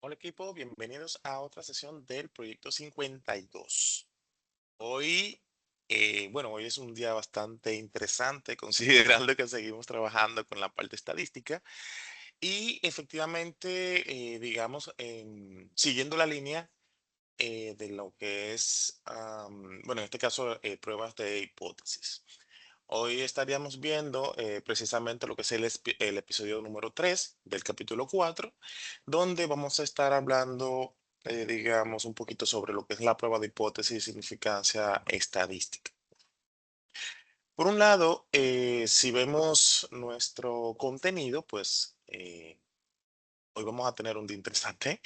Hola equipo, bienvenidos a otra sesión del proyecto 52. Hoy, hoy es un día bastante interesante considerando que seguimos trabajando con la parte estadística y efectivamente, siguiendo la línea de lo que es, en este caso, pruebas de hipótesis. Hoy estaríamos viendo precisamente lo que es el episodio número 3 del capítulo 4, donde vamos a estar hablando, un poquito sobre lo que es la prueba de hipótesis y significancia estadística. Por un lado, si vemos nuestro contenido, pues hoy vamos a tener un día interesante,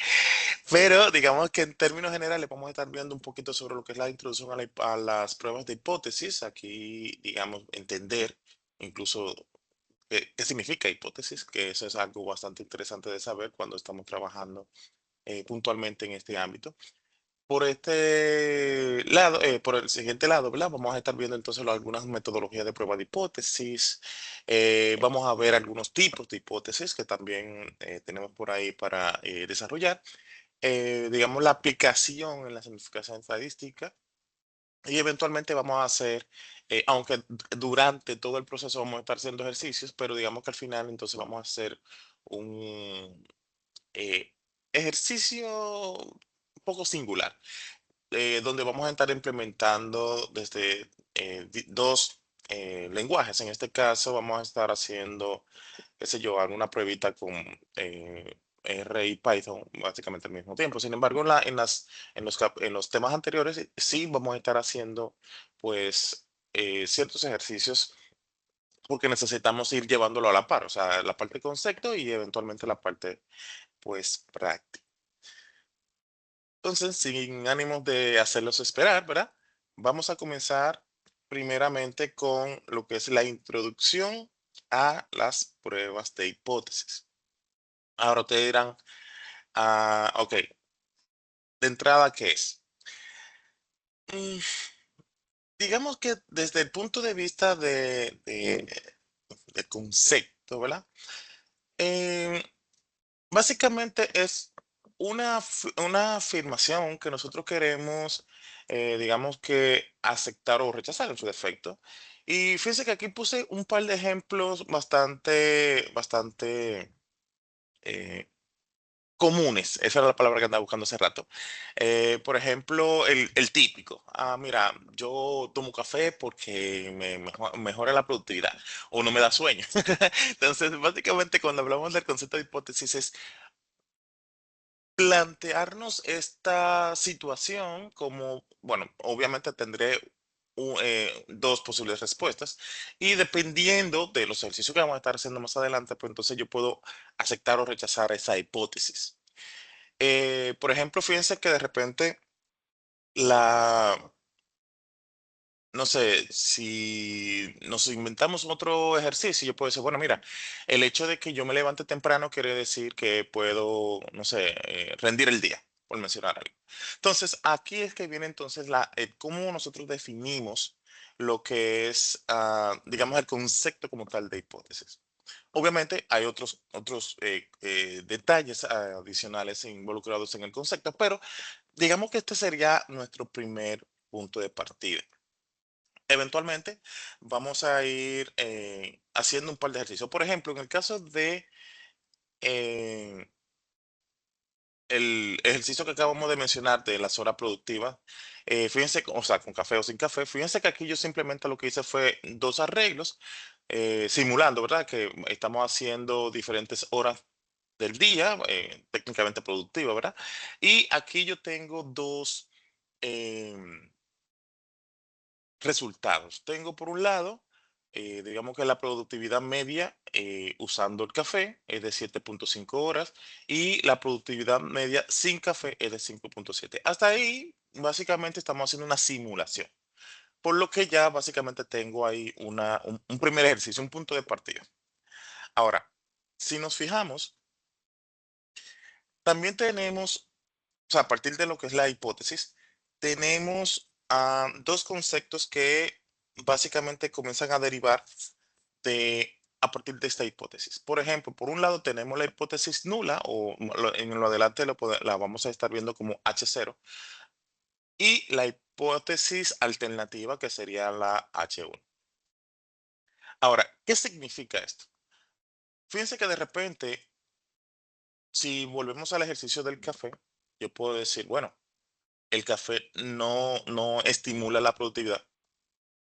pero digamos que en términos generales vamos a estar viendo un poquito sobre lo que es la introducción a las pruebas de hipótesis. Aquí, digamos, entender incluso qué significa hipótesis, que eso es algo bastante interesante de saber cuando estamos trabajando puntualmente en este ámbito. Por este lado, por el siguiente lado, ¿verdad? Vamos a estar viendo entonces algunas metodologías de prueba de hipótesis. Vamos a ver algunos tipos de hipótesis que también tenemos por ahí para desarrollar. Digamos, la aplicación en la significación estadística. Y eventualmente vamos a hacer, aunque durante todo el proceso vamos a estar haciendo ejercicios, pero digamos que al final entonces vamos a hacer un ejercicio un poco singular, donde vamos a estar implementando desde dos lenguajes. En este caso vamos a estar haciendo, qué sé yo, alguna pruebita con R y Python básicamente al mismo tiempo. Sin embargo, en los temas anteriores sí vamos a estar haciendo pues ciertos ejercicios porque necesitamos ir llevándolo a la par, o sea, la parte de concepto y eventualmente la parte pues práctica. Entonces, sin ánimos de hacerlos esperar, ¿verdad? Vamos a comenzar primeramente con lo que es la introducción a las pruebas de hipótesis. Ahora te dirán, ok, de entrada, ¿qué es? Mm, digamos que desde el punto de vista de concepto, ¿verdad? Eh, Básicamente es una afirmación que nosotros queremos, digamos que aceptar o rechazar en su defecto. Y fíjense que aquí puse un par de ejemplos bastante eh, comunes. Esa era la palabra que andaba buscando hace rato. Por ejemplo, el típico. Mira, yo tomo café porque mejora la productividad o no me da sueño. Entonces, básicamente, cuando hablamos del concepto de hipótesis es plantearnos esta situación como, bueno, obviamente tendré dos posibles respuestas y dependiendo de los ejercicios que vamos a estar haciendo más adelante, pues entonces yo puedo aceptar o rechazar esa hipótesis. Por ejemplo, fíjense que de repente la, no sé, si nos inventamos otro ejercicio, yo puedo decir, bueno, mira, el hecho de que yo me levante temprano quiere decir que puedo, no sé, rendir el día, por mencionar algo. Entonces, aquí es que viene entonces cómo nosotros definimos lo que es, digamos, el concepto como tal de hipótesis. Obviamente hay otros detalles adicionales involucrados en el concepto, pero digamos que este sería nuestro primer punto de partida. Eventualmente vamos a ir haciendo un par de ejercicios. Por ejemplo, en el caso de eh, el ejercicio que acabamos de mencionar de las horas productivas, fíjense, o sea, con café o sin café, fíjense que aquí yo simplemente lo que hice fue dos arreglos, simulando, ¿verdad? Que estamos haciendo diferentes horas del día, técnicamente productiva, ¿verdad? Y aquí yo tengo dos em, resultados. Tengo por un lado, digamos que la productividad media usando el café es de 7,5 horas y la productividad media sin café es de 5,7. Hasta ahí, básicamente estamos haciendo una simulación. Por lo que ya básicamente tengo ahí un primer ejercicio, un punto de partida. Ahora, si nos fijamos, también tenemos, o sea, a partir de lo que es la hipótesis, tenemos dos conceptos que básicamente comienzan a derivar de a partir de esta hipótesis. Por ejemplo, por un lado tenemos la hipótesis nula, o en lo adelante la vamos a estar viendo como H0, y la hipótesis alternativa, que sería la H1. Ahora, ¿qué significa esto? Fíjense que de repente, si volvemos al ejercicio del café, yo puedo decir, bueno, el café no estimula la productividad.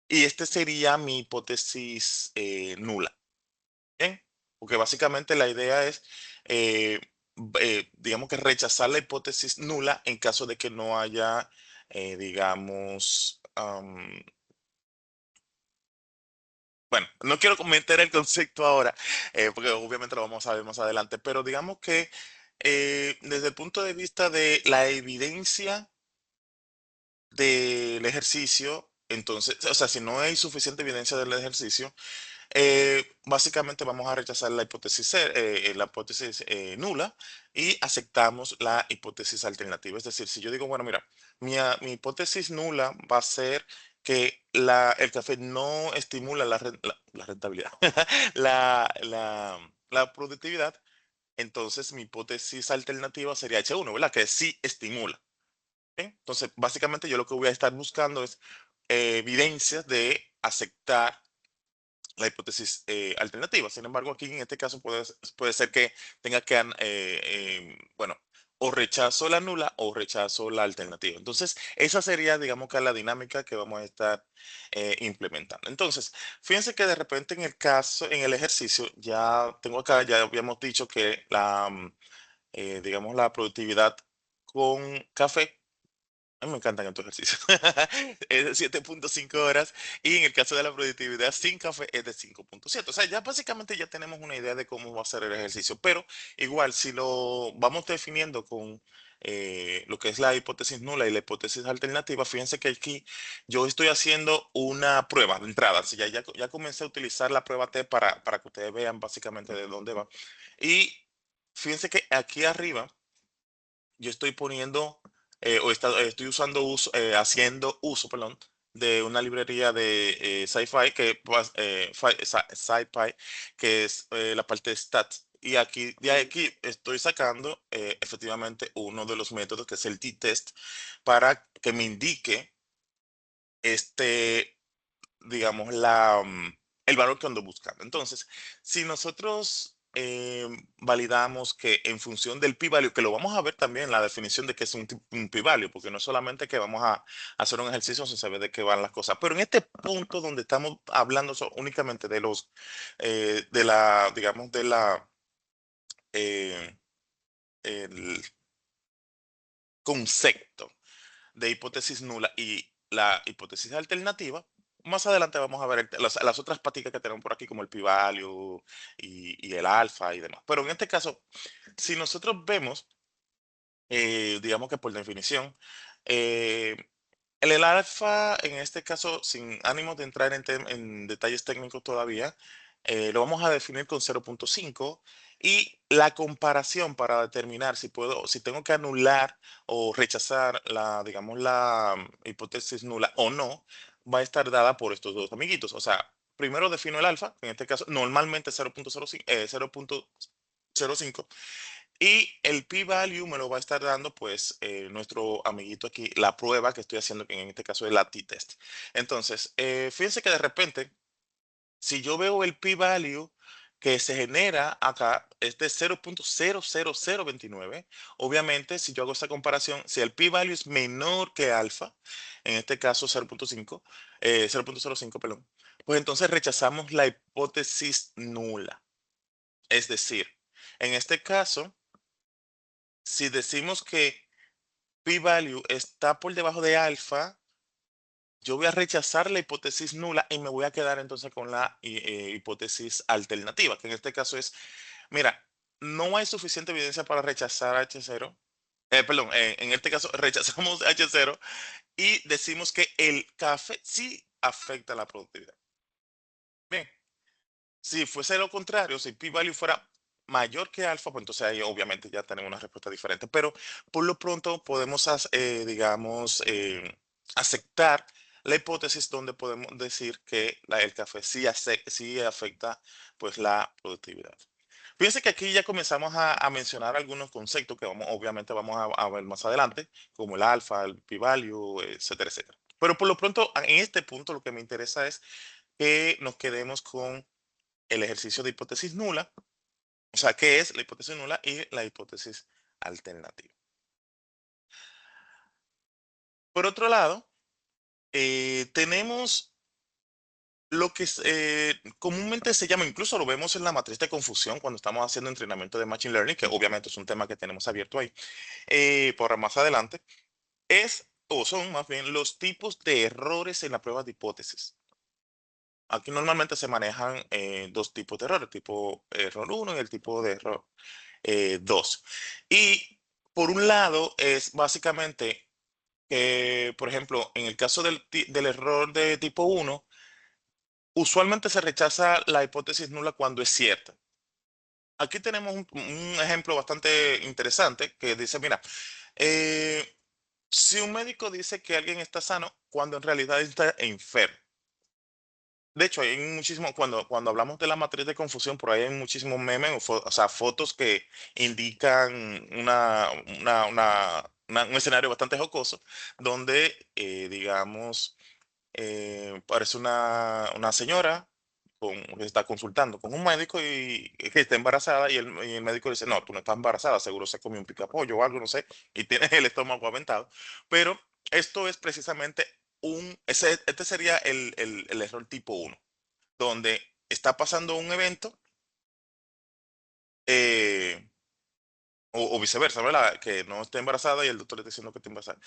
Y este sería mi hipótesis nula. Bien, porque básicamente la idea es, digamos que rechazar la hipótesis nula en caso de que no haya, digamos, bueno, no quiero comentar el concepto ahora, porque obviamente lo vamos a ver más adelante, pero digamos que desde el punto de vista de la evidencia del ejercicio, entonces, o sea, si no hay suficiente evidencia del ejercicio, básicamente vamos a rechazar la hipótesis nula y aceptamos la hipótesis alternativa. Es decir, si yo digo, bueno, mira, mi hipótesis nula va a ser que el café no estimula la rentabilidad, la productividad, entonces mi hipótesis alternativa sería H1, ¿verdad? Que sí estimula. ¿Bien? Entonces, básicamente yo lo que voy a estar buscando es evidencias de aceptar la hipótesis alternativa. Sin embargo, aquí en este caso puede ser que tenga que, bueno, o rechazo la nula o rechazo la alternativa. Entonces, esa sería, digamos que la dinámica que vamos a estar implementando. Entonces, fíjense que de repente en el caso, en el ejercicio, ya tengo acá, ya habíamos dicho que digamos, la productividad con café, a mí me encantan estos ejercicios. Es de 7.5 horas y en el caso de la productividad sin café es de 5.7. O sea, ya básicamente ya tenemos una idea de cómo va a ser el ejercicio, pero igual si lo vamos definiendo con lo que es la hipótesis nula y la hipótesis alternativa, fíjense que aquí yo estoy haciendo una prueba de entrada. Así ya comencé a utilizar la prueba T para que ustedes vean básicamente de dónde va. Y fíjense que aquí arriba yo estoy poniendo estoy haciendo uso, perdón, de una librería de sci-fi SciPy, que es la parte de stats. Y de aquí estoy sacando efectivamente uno de los métodos que es el t-test para que me indique este, digamos, el valor que ando buscando. Entonces, si nosotros validamos que en función del p-value, que lo vamos a ver también en la definición de qué es un p-value, porque no es solamente que vamos a hacer un ejercicio sin saber de qué van las cosas, pero en este punto donde estamos hablando únicamente de digamos, eh, el concepto de hipótesis nula y la hipótesis alternativa. Más adelante vamos a ver las otras paticas que tenemos por aquí, como el p-value y el alfa y demás. Pero en este caso, si nosotros vemos, digamos que por definición, eh, el alfa, en este caso, sin ánimo de entrar en detalles técnicos todavía, lo vamos a definir con 0.5 y la comparación para determinar si tengo que anular o rechazar digamos, la hipótesis nula o no, va a estar dada por estos dos amiguitos. O sea, primero defino el alfa, en este caso, normalmente 0.05, y el p-value me lo va a estar dando, pues, nuestro amiguito aquí, la prueba que estoy haciendo, que en este caso es la t-test. Entonces, fíjense que de repente, si yo veo el p-value que se genera acá, es de 0.00029, obviamente, si yo hago esta comparación, si el p-value es menor que alfa, en este caso 0.05, perdón, pues entonces rechazamos la hipótesis nula. Es decir, en este caso, si decimos que p-value está por debajo de alfa, yo voy a rechazar la hipótesis nula y me voy a quedar entonces con la hipótesis alternativa, que en este caso es, mira, no hay suficiente evidencia para rechazar H0. Perdón, en este caso rechazamos H0 y decimos que el café sí afecta la productividad. Bien, si fuese lo contrario, si p-value fuera mayor que alfa, pues entonces ahí obviamente ya tenemos una respuesta diferente. Pero por lo pronto podemos, digamos, aceptar la hipótesis donde podemos decir que el café sí afecta pues la productividad. Fíjense que aquí ya comenzamos a mencionar algunos conceptos que obviamente vamos a ver más adelante, como el alfa, el p-value, etcétera, etcétera. Pero por lo pronto, en este punto, lo que me interesa es que nos quedemos con el ejercicio de hipótesis nula, o sea, qué es la hipótesis nula y la hipótesis alternativa. Por otro lado, tenemos lo que comúnmente se llama, incluso lo vemos en la matriz de confusión cuando estamos haciendo entrenamiento de Machine Learning, que obviamente es un tema que tenemos abierto ahí, por más adelante, o son más bien los tipos de errores en la prueba de hipótesis. Aquí normalmente se manejan dos tipos de errores, tipo error uno y el tipo de error 2. Y por un lado es básicamente que, por ejemplo, en el caso del error de tipo uno, usualmente se rechaza la hipótesis nula cuando es cierta. Aquí tenemos un ejemplo bastante interesante que dice, mira, eh, si un médico dice que alguien está sano cuando en realidad está enfermo. De hecho, hay muchísimo, cuando hablamos de la matriz de confusión, por ahí hay muchísimos memes, o sea, fotos que indican un escenario bastante jocoso, donde, digamos, parece una señora que está consultando con un médico y que está embarazada y el médico dice, no, tú no estás embarazada, seguro se comió un picapollo o algo, no sé, y tienes el estómago aventado. Pero esto es precisamente este sería el error tipo uno, donde está pasando un evento eh, o viceversa, ¿verdad? Que no esté embarazada y el doctor le está diciendo que está embarazada.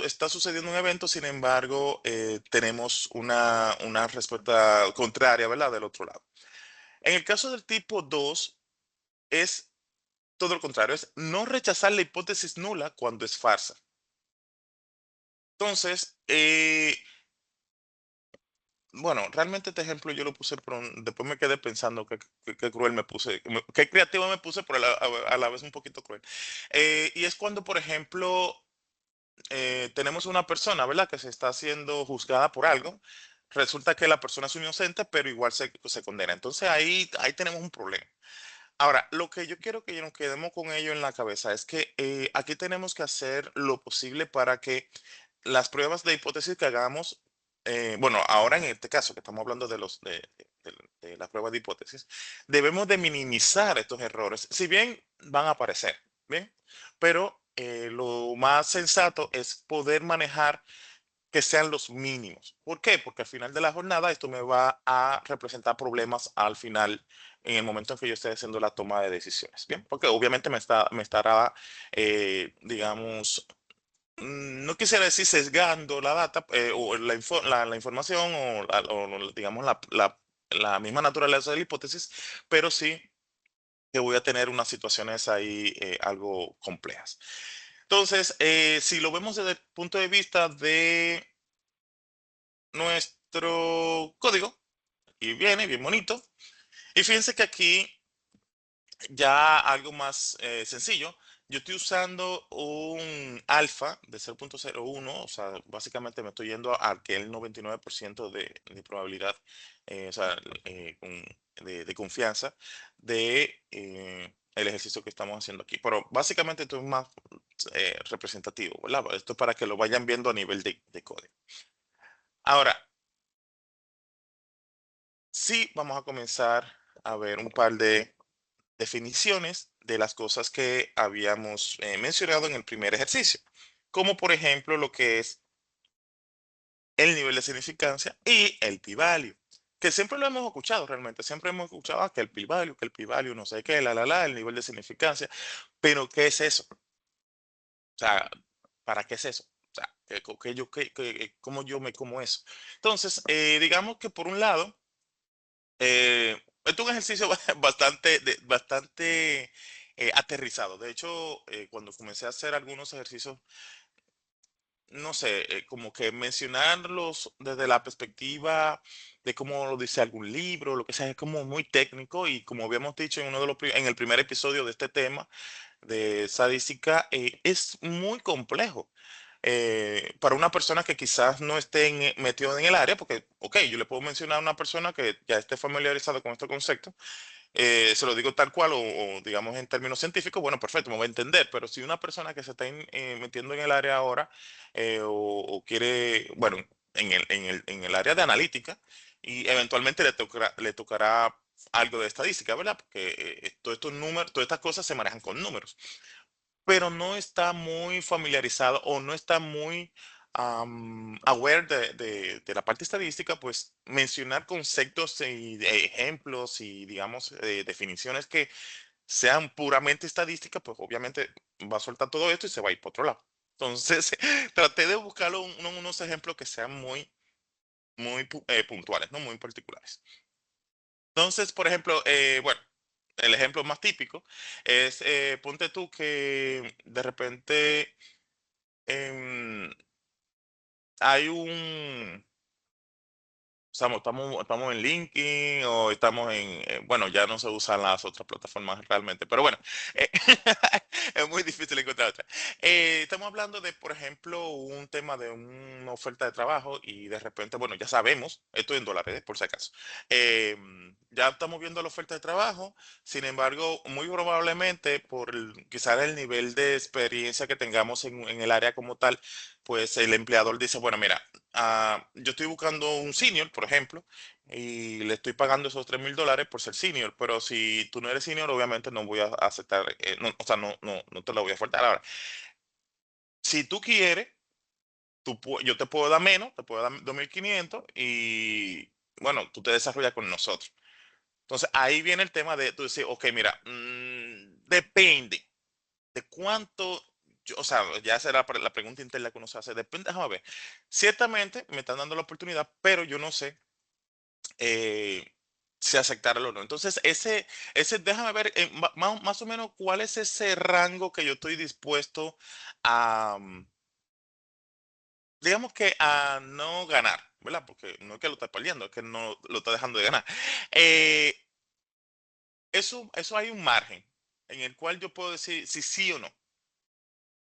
Está sucediendo un evento, sin embargo, tenemos una respuesta contraria, ¿verdad? Del otro lado. En el caso del tipo 2 es todo lo contrario, es no rechazar la hipótesis nula cuando es farsa. Entonces, bueno, realmente este ejemplo yo lo puse, pero después me quedé pensando qué cruel me puse, qué creativo me puse, pero a la vez un poquito cruel. Y es cuando, por ejemplo, tenemos una persona, ¿verdad? Que se está siendo juzgada por algo. Resulta que la persona es inocente, pero igual se condena. Entonces ahí tenemos un problema. Ahora, lo que yo quiero que nos quedemos con ello en la cabeza es que aquí tenemos que hacer lo posible para que las pruebas de hipótesis que hagamos, bueno, ahora en este caso que estamos hablando de las pruebas de hipótesis, debemos de minimizar estos errores, si bien van a aparecer, ¿bien? Pero lo más sensato es poder manejar que sean los mínimos. ¿Por qué? Porque al final de la jornada esto me va a representar problemas al final, en el momento en que yo esté haciendo la toma de decisiones. Bien, porque obviamente me estará, digamos, no quisiera decir sesgando la data o la información digamos, la misma naturaleza de la hipótesis, pero sí que voy a tener unas situaciones ahí algo complejas. Entonces, si lo vemos desde el punto de vista de nuestro código y viene bien bonito. Y fíjense que aquí ya algo más sencillo. Yo estoy usando un alfa de 0.01, o sea, básicamente me estoy yendo al que el 99% de probabilidad, o sea, de confianza de el ejercicio que estamos haciendo aquí. Pero básicamente esto es más representativo, ¿verdad? Esto es para que lo vayan viendo a nivel de código. Ahora, sí, vamos a comenzar a ver un par de definiciones de las cosas que habíamos mencionado en el primer ejercicio, como por ejemplo lo que es el nivel de significancia y el p-value, que siempre lo hemos escuchado realmente, siempre hemos escuchado que el p-value, no sé qué, el nivel de significancia, pero ¿qué es eso? O sea, ¿para qué es eso? O sea, ¿cómo yo me como eso? Entonces, digamos que por un lado, esto es un ejercicio bastante aterrizado. De hecho, cuando comencé a hacer algunos ejercicios, no sé, como que mencionarlos desde la perspectiva de cómo lo dice algún libro, lo que sea, es como muy técnico y como habíamos dicho en en el primer episodio de este tema de estadística, es muy complejo. para una persona que quizás no esté metido en el área, porque, ok, yo le puedo mencionar a una persona que ya esté familiarizado con este concepto, se lo digo tal cual o digamos en términos científicos, bueno, perfecto, me va a entender, pero si una persona que se está metiendo en el área ahora o quiere, bueno, en el área de analítica y eventualmente le tocará algo de estadística, ¿verdad? Porque todos estos números, todas estas cosas se manejan con números, pero no está muy familiarizado o no está muy aware de la parte estadística, pues mencionar conceptos y ejemplos y, digamos, definiciones que sean puramente estadísticas, pues obviamente va a soltar todo esto y se va a ir por otro lado. Entonces, traté de buscar unos ejemplos que sean muy, muy puntuales, ¿no? Muy particulares. Entonces, por ejemplo, bueno, el ejemplo más típico es, ponte tú que de repente em, hay estamos en LinkedIn o estamos bueno, ya no se usan las otras plataformas realmente, pero bueno, eh, es muy difícil encontrar otra. Estamos hablando de, por ejemplo, un tema de una oferta de trabajo y de repente, bueno, ya sabemos, esto en dólares, por si acaso, ya estamos viendo la oferta de trabajo, sin embargo, muy probablemente por quizás el nivel de experiencia que tengamos en el área como tal, pues el empleador dice, bueno, mira, yo estoy buscando un senior, por ejemplo, y le estoy pagando esos $3,000 por ser senior, pero si tú no eres senior, obviamente no voy a aceptar, o sea, no te lo voy a faltar. Ahora, si tú quieres, yo te puedo dar menos, te puedo dar 2,500 y, bueno, tú te desarrollas con nosotros. Entonces, ahí viene el tema de tú decir, ok, mira, depende de cuánto, o sea, ya será la pregunta interna que uno se hace, depende, déjame ver. Ciertamente me están dando la oportunidad, pero yo no sé eh, si aceptarlo o no. Entonces, déjame ver más o menos cuál es ese rango que yo estoy dispuesto a, digamos que a no ganar, ¿verdad? Porque no es que lo está perdiendo, es que no lo está dejando de ganar. Eh, eso hay un margen en el cual yo puedo decir si sí o no.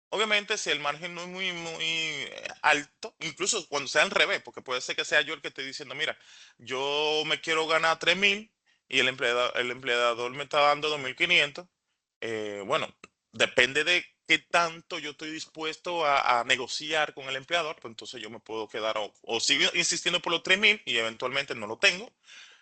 Obviamente, si el margen no es muy alto, incluso cuando sea al revés, porque puede ser que sea yo el que estoy diciendo, mira, yo me quiero ganar 3,000 y el empleador me está dando 2,500. Bueno, depende de qué tanto yo estoy dispuesto a negociar con el empleador, pues entonces yo me puedo quedar o sigo insistiendo por los 3,000 y eventualmente no lo tengo,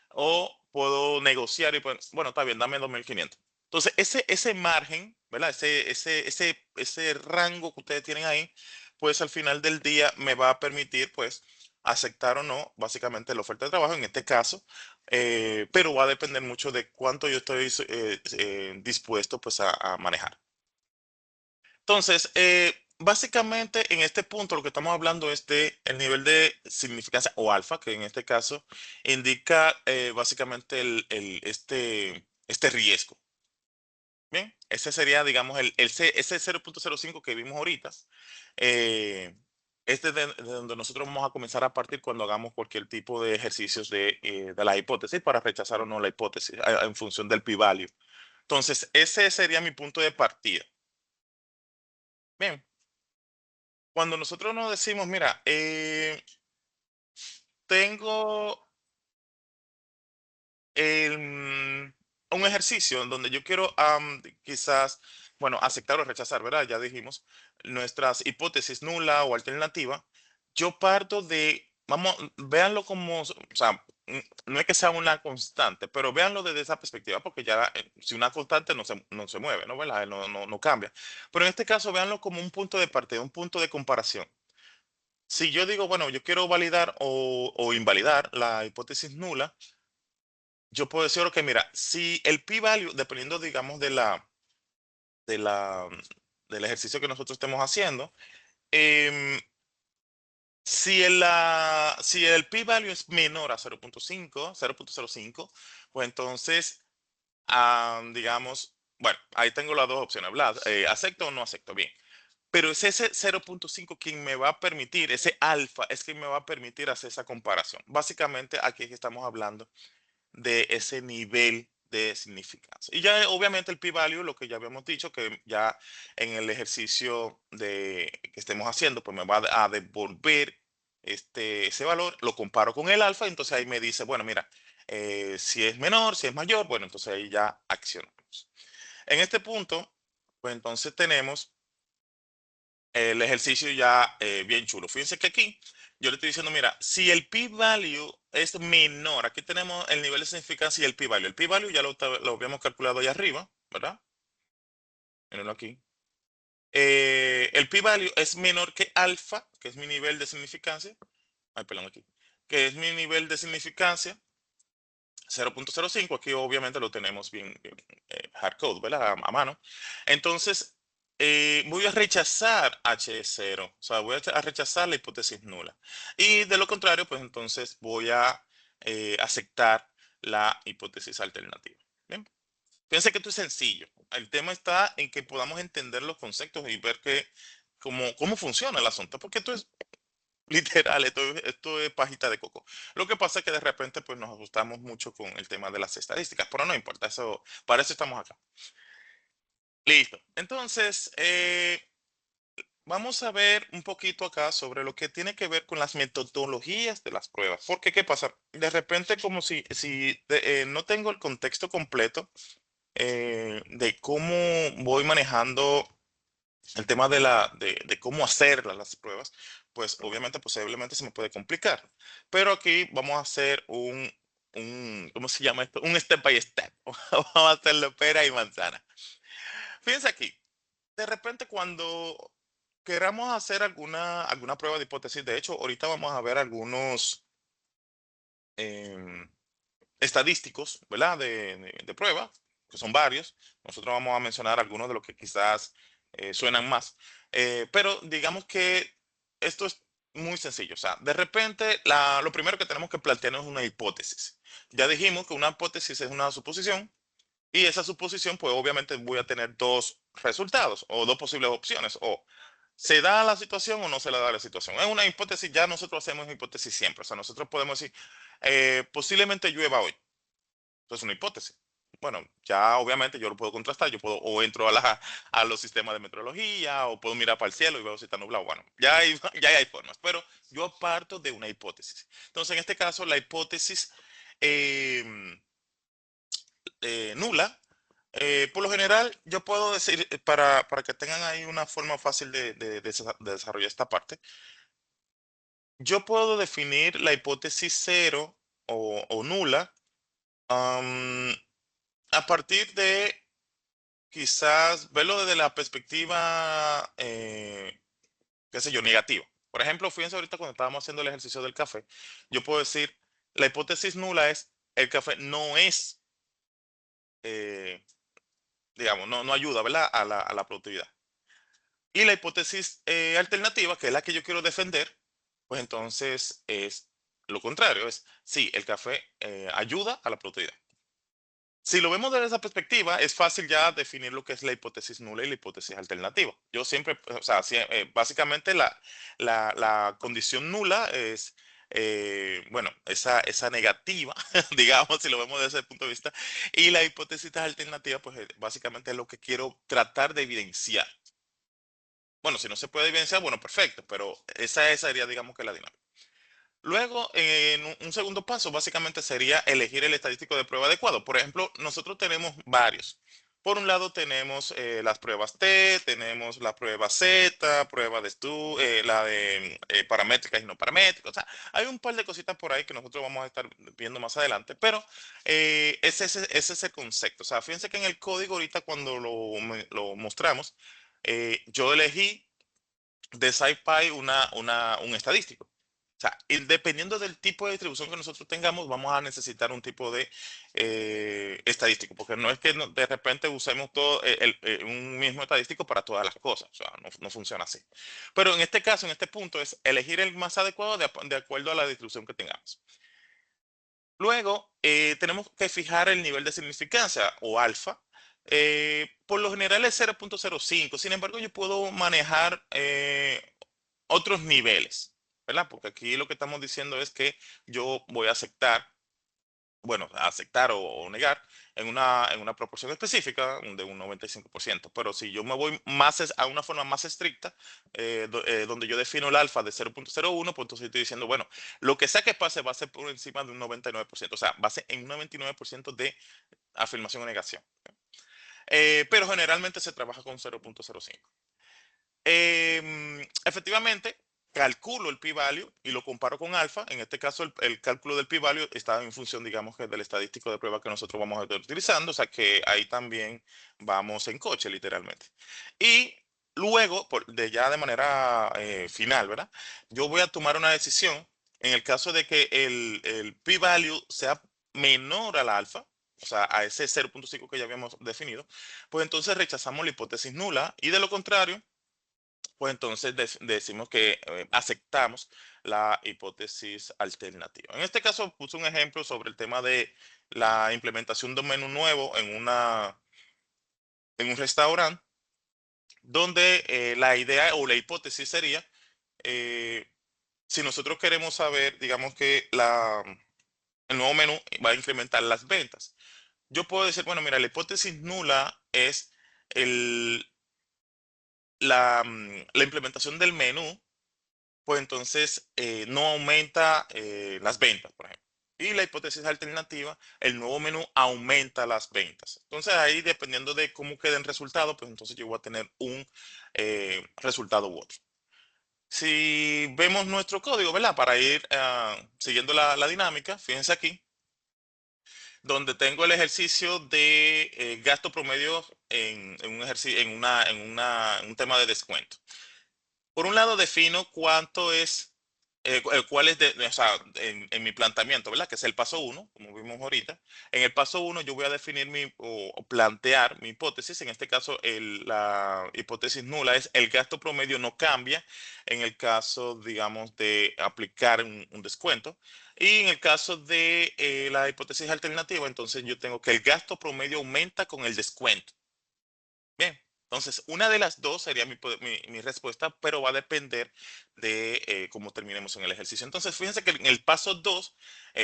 o puedo negociar y pues, bueno, está bien, dame 2,500. Entonces, ese margen, ¿verdad? Ese rango que ustedes tienen ahí, pues al final del día me va a permitir, pues, aceptar o no, básicamente la oferta de trabajo en este caso, pero va a depender mucho de cuánto yo estoy dispuesto, pues, a manejar. Entonces, básicamente en este punto lo que estamos hablando es de el nivel de significancia o alfa, que en este caso indica básicamente este riesgo. Bien, ese sería, digamos, ese 0,05 que vimos ahorita. eh, este es de donde nosotros vamos a comenzar a partir cuando hagamos cualquier tipo de ejercicios de la hipótesis para rechazar o no la hipótesis en función del p-value. Entonces, ese sería mi punto de partida. Bien, cuando nosotros nos decimos, mira, tengo un ejercicio en donde yo quiero quizás, bueno, aceptar o rechazar, ¿verdad? Ya dijimos, nuestras hipótesis nula o alternativa. Yo parto de, vamos, véanlo como, o sea, no es que sea una constante, pero véanlo desde esa perspectiva, porque ya si una constante no se mueve, ¿no? ¿Verdad? No cambia. Pero en este caso, véanlo como un punto de partida, un punto de comparación. Si yo digo, bueno, yo quiero validar o invalidar la hipótesis nula, yo puedo decir, ok, mira, si el p-value, dependiendo, digamos, de la, del ejercicio que nosotros estemos haciendo, em, si el p-value es menor a 0,5, pues entonces, digamos, bueno, ahí tengo las dos opciones, ¿verdad? ¿Acepto o no acepto? Bien. Pero es ese 0,5 quien me va a permitir, ese alfa es quien me va a permitir hacer esa comparación. Básicamente aquí es que estamos hablando de ese nivel de significancia. Y ya obviamente el p-value, lo que ya habíamos dicho, que ya en el ejercicio que estemos haciendo, pues me va a devolver ese valor, lo comparo con el alfa, entonces ahí me dice, bueno, mira, si es menor, si es mayor, bueno, entonces ahí ya accionamos. En este punto, pues entonces tenemos el ejercicio ya bien chulo. Fíjense que aquí yo le estoy diciendo, mira, si el p-value es menor, aquí tenemos el nivel de significancia y el p-value. El p-value ya lo habíamos calculado ahí arriba, ¿verdad? Mírenlo aquí. El p-value es menor que alfa, que es mi nivel de significancia. Ay, perdón, aquí. Que es mi nivel de significancia. 0.05, aquí obviamente lo tenemos bien hardcode, ¿verdad? A mano. Entonces, voy a rechazar H0, o sea, voy a rechazar la hipótesis nula. Y de lo contrario, pues entonces voy a aceptar la hipótesis alternativa. Bien, fíjense que esto es sencillo. El tema está en que podamos entender los conceptos y ver cómo funciona el asunto, porque esto es literal, esto es pajita de coco. Lo que pasa es que de repente pues nos ajustamos mucho con el tema de las estadísticas, pero no importa, para eso estamos acá. Listo. Entonces, vamos a ver un poquito acá sobre lo que tiene que ver con las metodologías de las pruebas. Porque, ¿qué pasa? De repente, como si no tengo el contexto completo de cómo voy manejando el tema de cómo hacer las pruebas, pues obviamente posiblemente se me puede complicar. Pero aquí vamos a hacer ¿cómo se llama esto? Un step by step. Vamos a hacerlo pera y manzana. Fíjense aquí, de repente cuando queramos hacer alguna prueba de hipótesis, de hecho, ahorita vamos a ver algunos em, estadísticos, ¿verdad? De prueba, que son varios. Nosotros vamos a mencionar algunos de los que quizás suenan más. Pero digamos que esto es muy sencillo. O sea, de repente lo primero que tenemos que plantearnos es una hipótesis. Ya dijimos que una hipótesis es una suposición y esa suposición, pues obviamente voy a tener dos resultados o dos posibles opciones. O se da la situación o no se le da la situación. Es una hipótesis, ya nosotros hacemos hipótesis siempre. O sea, nosotros podemos decir, posiblemente llueva hoy. Eso es una hipótesis. Bueno, ya obviamente yo lo puedo contrastar, yo puedo o entro a los sistemas de meteorología o puedo mirar para el cielo y veo si está nublado. Bueno, ya hay formas, pero yo parto de una hipótesis. Entonces, en este caso, la hipótesis eh, nula, por lo general, yo puedo decir, para que tengan ahí una forma fácil de desarrollar esta parte, yo puedo definir la hipótesis cero o nula am, a partir de quizás verlo desde la perspectiva, qué sé yo, negativa. Por ejemplo, fíjense ahorita cuando estábamos haciendo el ejercicio del café, yo puedo decir, la hipótesis nula es, el café no es, eh, digamos, no ayuda, ¿verdad? A la productividad. Y la hipótesis alternativa, que es la que yo quiero defender, pues entonces es lo contrario, es, sí, el café ayuda a la productividad. Si lo vemos desde esa perspectiva, es fácil ya definir lo que es la hipótesis nula y la hipótesis alternativa. Yo siempre, o sea, básicamente la condición nula es, bueno, esa negativa, digamos, si lo vemos desde ese punto de vista, y la hipótesis alternativa, pues básicamente es lo que quiero tratar de evidenciar. Bueno, si no se puede evidenciar, bueno, perfecto, pero esa sería, digamos que la dinámica. Luego, en un segundo paso, básicamente sería elegir el estadístico de prueba adecuado. Por ejemplo, nosotros tenemos varios. Por un lado tenemos las pruebas T, tenemos la prueba Z, prueba la de paramétricas y no paramétricas. O sea, hay un par de cositas por ahí que nosotros vamos a estar viendo más adelante, pero ese es el concepto. O sea, fíjense que en el código ahorita cuando lo mostramos, yo elegí de SciPy un estadístico. O sea, y dependiendo del tipo de distribución que nosotros tengamos, vamos a necesitar un tipo de estadístico, porque no es que de repente usemos todo un mismo estadístico para todas las cosas, o sea, no funciona así. Pero en este caso, en este punto, es elegir el más adecuado de acuerdo a la distribución que tengamos. Luego, tenemos que fijar el nivel de significancia o alfa. Por lo general es 0.05. Sin embargo, yo puedo manejar otros niveles, ¿verdad? Porque aquí lo que estamos diciendo es que yo voy a aceptar bueno, aceptar o negar en una proporción específica de un 95%. Pero si yo me voy más a una forma más estricta, donde yo defino el alfa de 0.01, pues entonces estoy diciendo, bueno, lo que sea que pase va a ser por encima de un 99%, o sea, va a ser en un 99% de afirmación o negación. Pero generalmente se trabaja con 0.05. Efectivamente, calculo el p-value y lo comparo con alfa. En este caso, el cálculo del p-value está en función, digamos, que del estadístico de prueba que nosotros vamos a estar utilizando. O sea que ahí también vamos en coche, literalmente. Y luego, ya de manera final, ¿verdad? Yo voy a tomar una decisión en el caso de que el p-value sea menor al alfa, o sea, a ese 0.5 que ya habíamos definido, pues entonces rechazamos la hipótesis nula y de lo contrario, pues entonces decimos que aceptamos la hipótesis alternativa. En este caso puse un ejemplo sobre el tema de la implementación de un menú nuevo en un restaurante, donde la idea o la hipótesis sería, eh, si nosotros queremos saber, digamos que el nuevo menú va a incrementar las ventas. Yo puedo decir, bueno, mira, la hipótesis nula es el, la implementación del menú, pues entonces no aumenta las ventas, por ejemplo. Y la hipótesis alternativa, el nuevo menú aumenta las ventas. Entonces ahí, dependiendo de cómo quede el resultado, pues entonces yo voy a tener un resultado u otro. Si vemos nuestro código, ¿verdad? Para ir siguiendo la dinámica, fíjense aquí, donde tengo el ejercicio de gasto promedio en un ejercicio, en un tema de descuento. Por un lado defino cuánto es, cuál es, o sea, en mi planteamiento, ¿verdad? Que es el paso uno, como vimos ahorita. En el paso uno yo voy a definir o plantear mi hipótesis. En este caso, la hipótesis nula es el gasto promedio no cambia en el caso, digamos, de aplicar un descuento. Y en el caso de la hipótesis alternativa, entonces yo tengo que el gasto promedio aumenta con el descuento. Bien, entonces una de las dos sería mi respuesta, pero va a depender de cómo terminemos en el ejercicio. Entonces, fíjense que en el paso 2,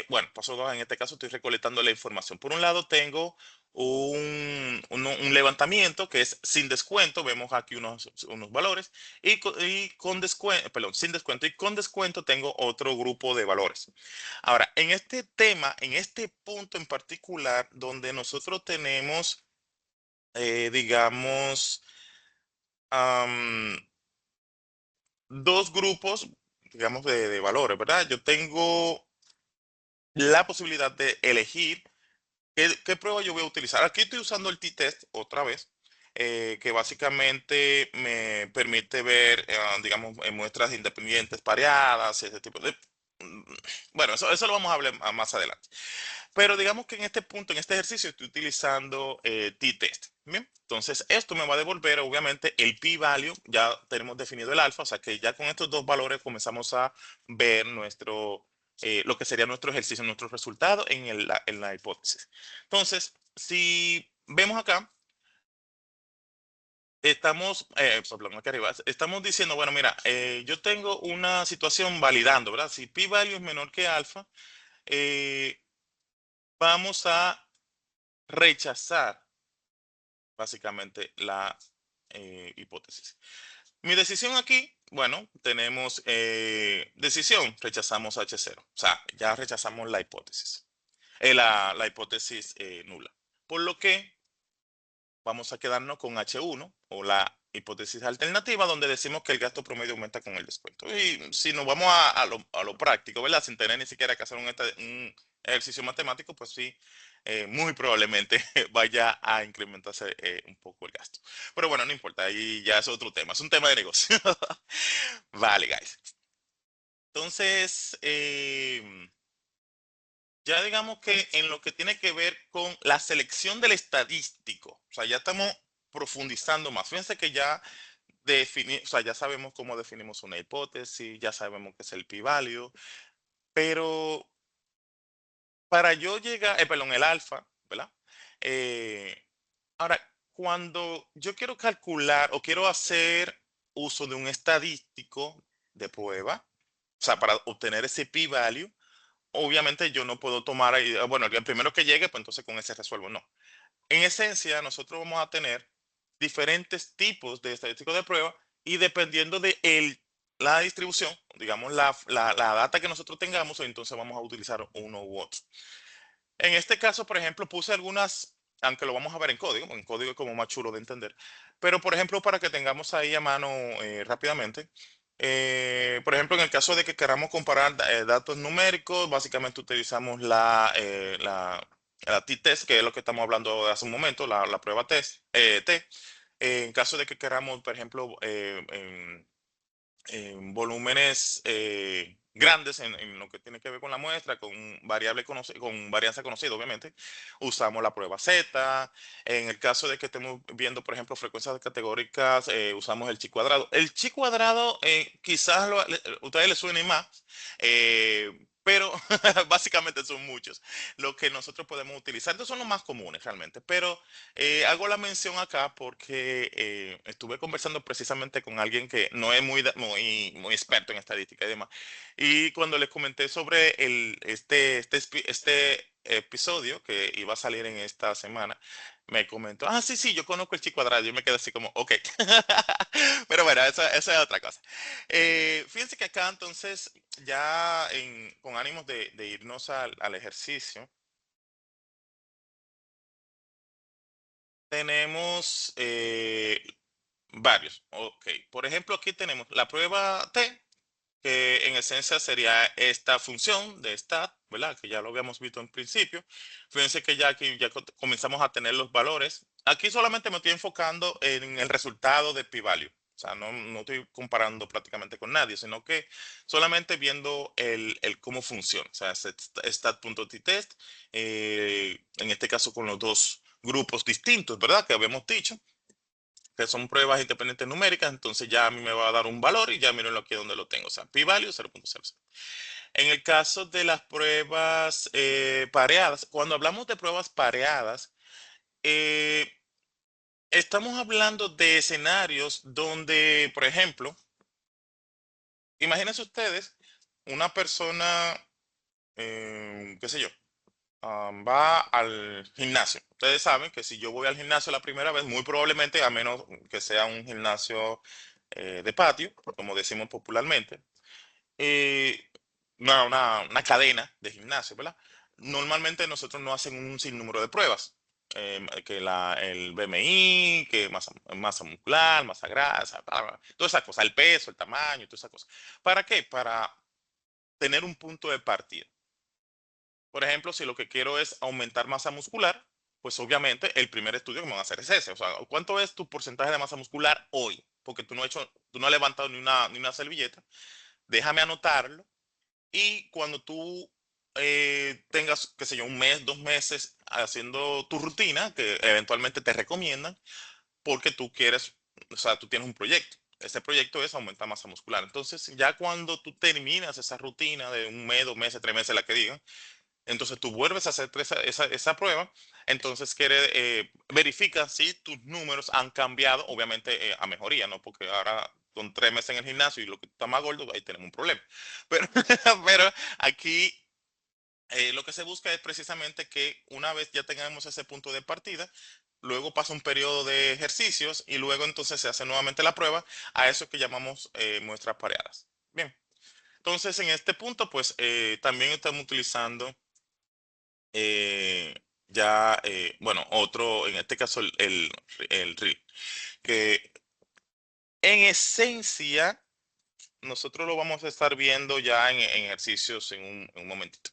bueno, paso 2 en este caso estoy recolectando la información. Por un lado tengo un levantamiento que es sin descuento, vemos aquí unos valores, y con descuento, perdón, sin descuento, y con descuento tengo otro grupo de valores. Ahora, en este tema, en este punto en particular, donde nosotros tenemos digamos, am, dos grupos, digamos, de valores, ¿verdad? Yo tengo la posibilidad de elegir qué prueba yo voy a utilizar. Aquí estoy usando el t-test otra vez, que básicamente me permite ver, digamos, muestras independientes pareadas, ese tipo de... mm, Bueno, eso lo vamos a hablar más adelante. Pero digamos que en este punto, en este ejercicio, estoy utilizando t-test. Bien, entonces esto me va a devolver, obviamente, el p-value. Ya tenemos definido el alfa, o sea que ya con estos dos valores comenzamos a ver lo que sería nuestro ejercicio, nuestro resultado en la hipótesis. Entonces, si vemos acá, perdón, aquí arriba, estamos diciendo, bueno, mira, yo tengo una situación validando, ¿verdad? Si p-value es menor que alfa, eh, vamos a rechazar básicamente la hipótesis. Mi decisión aquí, bueno, tenemos decisión, rechazamos H0. O sea, ya rechazamos la hipótesis, la hipótesis nula. Por lo que vamos a quedarnos con H1 o la hipótesis alternativa donde decimos que el gasto promedio aumenta con el descuento. Y si nos vamos a lo práctico, ¿verdad? Sin tener ni siquiera que hacer un ejercicio matemático, pues sí, muy probablemente vaya a incrementarse un poco el gasto. Pero bueno, no importa, ahí ya es otro tema, es un tema de negocio. Vale, guys. Entonces, ya digamos que en lo que tiene que ver con la selección del estadístico, o sea, ya estamos profundizando más. Fíjense que ya o sea, ya sabemos cómo definimos una hipótesis, ya sabemos qué es el p-value, pero para yo llegar, perdón, el alfa, ¿verdad? Eh, ahora, cuando yo quiero calcular o quiero hacer uso de un estadístico de prueba, o sea, para obtener ese p-value, obviamente yo no puedo tomar ahí, bueno, el primero que llegue, pues entonces con ese resuelvo. No. En esencia, nosotros vamos a tener diferentes tipos de estadísticos de prueba y dependiendo de la distribución, digamos, la data que nosotros tengamos, entonces vamos a utilizar uno u otro. En este caso, por ejemplo, puse algunas, aunque lo vamos a ver en código es como más chulo de entender, pero por ejemplo, para que tengamos ahí a mano rápidamente, por ejemplo, en el caso de que queramos comparar datos numéricos, básicamente utilizamos la t-test, que es lo que estamos hablando hace un momento, la prueba test, T. En caso de que queramos, por ejemplo, en volúmenes grandes en lo que tiene que ver con la muestra, con varianza conocida, obviamente, usamos la prueba Z. En el caso de que estemos viendo, por ejemplo, frecuencias categóricas, usamos el chi cuadrado. El chi cuadrado quizás ustedes les suene más, pero básicamente son muchos los que nosotros podemos utilizar. Estos son los más comunes realmente, pero hago la mención acá porque estuve conversando precisamente con alguien que no es muy experto en estadística y demás. Y cuando les comenté sobre este episodio que iba a salir en esta semana, me comentó, ah, sí, sí, yo conozco el chi cuadrado. Yo me quedé así como, ok. Pero bueno, eso es otra cosa. Fíjense que acá entonces, ya con ánimos de irnos al ejercicio, tenemos varios. Ok, por ejemplo, aquí tenemos la prueba T, que en esencia sería esta función de stat, ¿verdad? Que ya lo habíamos visto en principio. Fíjense que ya aquí ya comenzamos a tener los valores. Aquí solamente me estoy enfocando en el resultado de p-value. O sea, no estoy comparando prácticamente con nadie, sino que solamente viendo el cómo funciona. O sea, stat.tTest, en este caso con los dos grupos distintos, ¿verdad? Que habíamos dicho que son pruebas independientes numéricas, entonces ya a mí me va a dar un valor y ya mírenlo aquí donde lo tengo, o sea, p-value 0.00. En el caso de las pruebas pareadas, cuando hablamos de pruebas pareadas, eh, estamos hablando de escenarios donde, por ejemplo, imagínense ustedes una persona, qué sé yo, va al gimnasio. Ustedes saben que si yo voy al gimnasio la primera vez, muy probablemente, a menos que sea un gimnasio de patio, como decimos popularmente, eh, una cadena de gimnasio, ¿verdad? Normalmente nosotros no hacen un sinnúmero de pruebas. Que el BMI, que masa muscular, masa grasa, bla, bla, todas esas cosas, el peso, el tamaño, todas esas cosas. ¿Para qué? Para tener un punto de partida. Por ejemplo, si lo que quiero es aumentar masa muscular, pues obviamente el primer estudio que me van a hacer es ese. O sea, ¿cuánto es tu porcentaje de masa muscular hoy? Porque tú no has levantado ni una servilleta. Déjame anotarlo. Y cuando tú tengas, qué sé yo, un mes, 2 meses haciendo tu rutina, que eventualmente te recomiendan, porque tú quieres, o sea, tú tienes un proyecto. Ese proyecto es aumentar masa muscular. Entonces, ya cuando tú terminas esa rutina de un mes, 2 meses, 3 meses, la que digan, entonces tú vuelves a hacer esa prueba, entonces verifica si tus números han cambiado, obviamente a mejoría, ¿no? Porque ahora con 3 meses en el gimnasio y lo que está más gordo, ahí tenemos un problema. Pero, pero aquí lo que se busca es precisamente que una vez ya tengamos ese punto de partida, luego pasa un periodo de ejercicios y luego entonces se hace nuevamente la prueba a eso que llamamos muestras pareadas. Bien, entonces en este punto pues también estamos utilizando ya, bueno, otro, en este caso el RIL, que en esencia nosotros lo vamos a estar viendo ya en ejercicios en un momentito.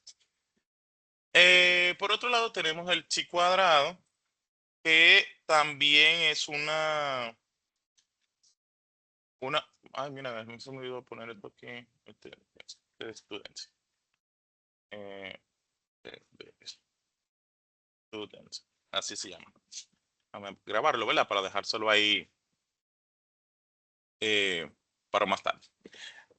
Por otro lado tenemos el chi cuadrado, que también es ay, mira, se me olvidó poner esto aquí, este students, eh, students, así se llama. Vamos a grabarlo, ¿verdad? Para dejárselo ahí eh, para más tarde.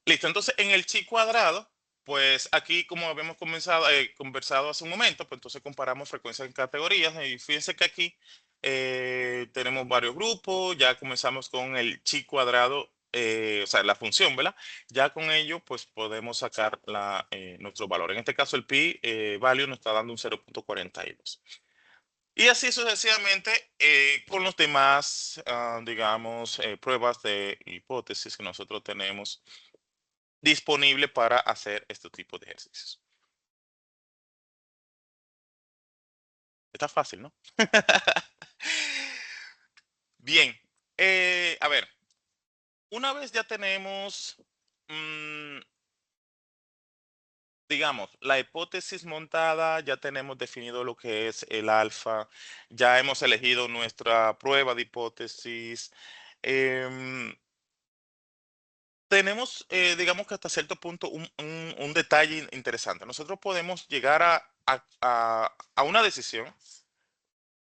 Listo, entonces en el chi cuadrado, pues aquí como habíamos conversado hace un momento, pues entonces comparamos frecuencias en categorías y fíjense que aquí tenemos varios grupos, ya comenzamos con el chi cuadrado o sea, la función, ¿verdad? Ya con ello, pues podemos sacar nuestro valor. En este caso, el pi value nos está dando un 0,42. Y así sucesivamente con los demás, digamos, pruebas de hipótesis que nosotros tenemos disponible para hacer este tipo de ejercicios. Está fácil, ¿no? Bien, a ver, una vez ya tenemos, mm, digamos, la hipótesis montada, ya tenemos definido lo que es el alfa, ya hemos elegido nuestra prueba de hipótesis. em, Tenemos, digamos que hasta cierto punto, un detalle interesante. Nosotros podemos llegar a una decisión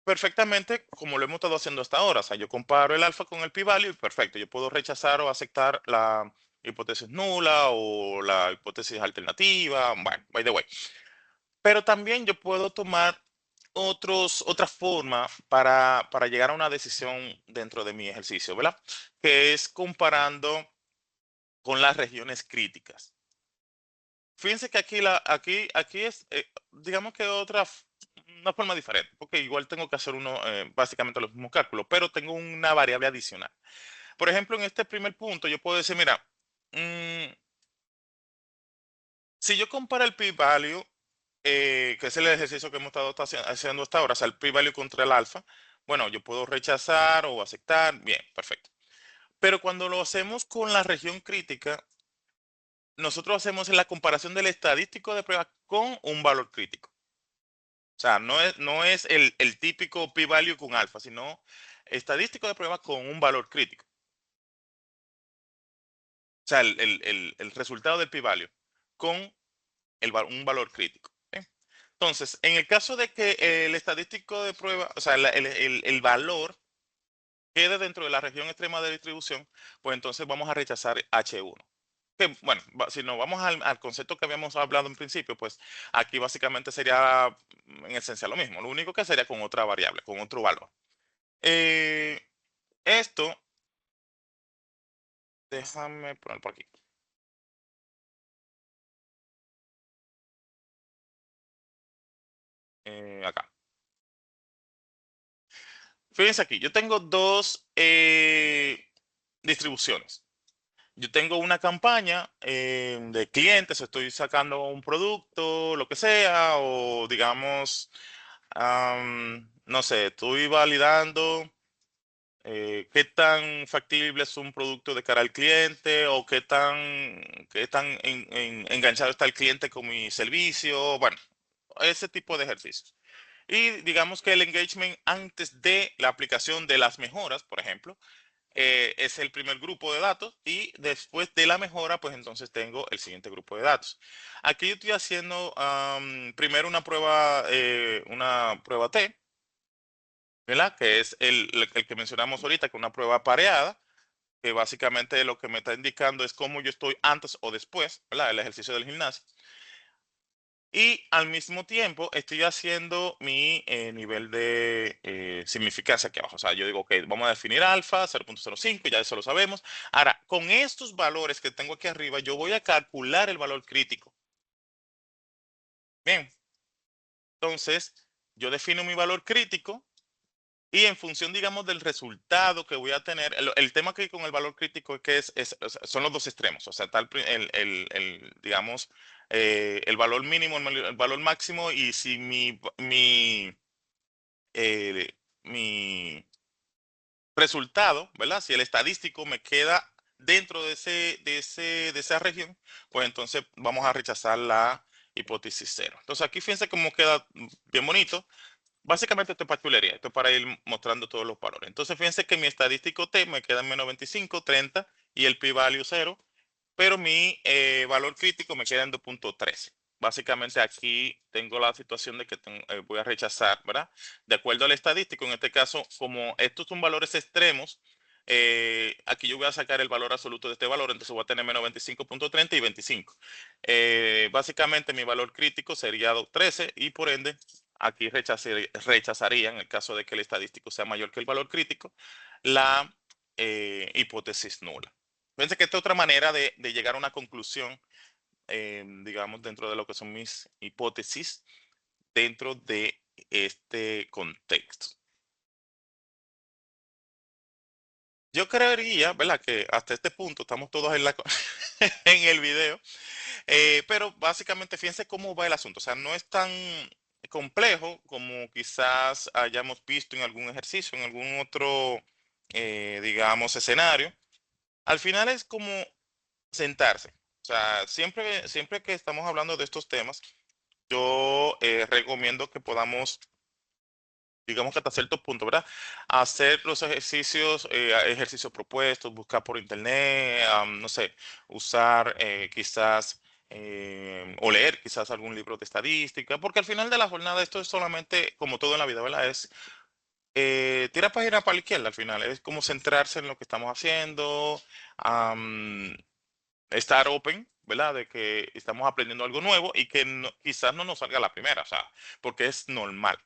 perfectamente como lo hemos estado haciendo hasta ahora. O sea, yo comparo el alfa con el p-value y perfecto. Yo puedo rechazar o aceptar la hipótesis nula o la hipótesis alternativa. Bueno, by the way. Pero también yo puedo tomar otra forma para llegar a una decisión dentro de mi ejercicio, ¿verdad? Que es comparando con las regiones críticas. Fíjense que aquí es, digamos que una forma diferente, porque igual tengo que hacer básicamente los mismos cálculos, pero tengo una variable adicional. Por ejemplo, en este primer punto, yo puedo decir, mira, mm, si yo comparo el p-value, que es el ejercicio que hemos estado haciendo hasta ahora, o sea, el p-value contra el alfa, bueno, yo puedo rechazar o aceptar, bien, perfecto. Pero cuando lo hacemos con la región crítica, nosotros hacemos la comparación del estadístico de prueba con un valor crítico. O sea, no es el típico p-value con alfa, sino estadístico de prueba con un valor crítico. O sea, el resultado del p-value con un valor crítico. ¿Ok? Entonces, en el caso de que el estadístico de prueba, o sea, el valor quede dentro de la región extrema de distribución, pues entonces vamos a rechazar H1. Que, bueno, si nos vamos al concepto que habíamos hablado en principio, pues aquí básicamente sería en esencia lo mismo. Lo único que sería con otra variable, con otro valor. Eh, Esto, déjame poner por aquí. Acá. Fíjense aquí, yo tengo dos distribuciones. Yo tengo una campaña de clientes, estoy sacando un producto, lo que sea, o digamos, no sé, estoy validando qué tan factible es un producto de cara al cliente o qué tan enganchado está el cliente con mi servicio. Bueno, ese tipo de ejercicios. Y digamos que el engagement antes de la aplicación de las mejoras, por ejemplo, es el primer grupo de datos y después de la mejora, pues entonces tengo el siguiente grupo de datos. Aquí yo estoy haciendo primero una prueba T, ¿verdad? Que es el que mencionamos ahorita, que es una prueba pareada, que básicamente lo que me está indicando es cómo yo estoy antes o después, ¿verdad? El ejercicio del gimnasio. Y al mismo tiempo estoy haciendo mi nivel de significancia aquí abajo. O sea, yo digo, ok, vamos a definir alfa 0,05, ya eso lo sabemos. Ahora, con estos valores que tengo aquí arriba, yo voy a calcular el valor crítico. Bien, entonces yo defino mi valor crítico y en función, digamos, del resultado que voy a tener, el tema aquí con el valor crítico es que o sea, son los dos extremos, o sea, está digamos, el valor mínimo, el valor máximo, y si eh, mi resultado, ¿verdad? Si el estadístico me queda dentro de esa región, pues entonces vamos a rechazar la hipótesis cero. Entonces aquí fíjense cómo queda bien bonito. Básicamente esto es para chulería, esto es para ir mostrando todos los valores. Entonces fíjense que mi estadístico T me queda en menos 25, 30 y el p-value 0, pero mi valor crítico me queda en 2,13. Básicamente aquí tengo la situación de que voy a rechazar, ¿verdad? De acuerdo al estadístico, en este caso, como estos son valores extremos, aquí yo voy a sacar el valor absoluto de este valor, entonces voy a tener menos 25,30 y 25. Básicamente mi valor crítico sería 2,13 y por ende aquí rechazaría, en el caso de que el estadístico sea mayor que el valor crítico, la hipótesis nula. Fíjense que esta es otra manera de llegar a una conclusión, digamos, dentro de lo que son mis hipótesis, dentro de este contexto. Yo creería, ¿verdad? Que hasta este punto estamos todos en en el video, pero básicamente fíjense cómo va el asunto. O sea, no es tan complejo como quizás hayamos visto en algún ejercicio, en algún otro, digamos, escenario. Al final es como sentarse. O sea, siempre que estamos hablando de estos temas, yo recomiendo que podamos, digamos que hasta cierto punto, ¿verdad? Hacer los ejercicios, ejercicios propuestos, buscar por internet, no sé, usar quizás o leer quizás algún libro de estadística, porque al final de la jornada esto es solamente, como todo en la vida, ¿verdad? Es tira página para la izquierda al final, es como centrarse en lo que estamos haciendo, am, estar open, ¿verdad? De que estamos aprendiendo algo nuevo y que quizás no nos salga a la primera, o sea, porque es normal.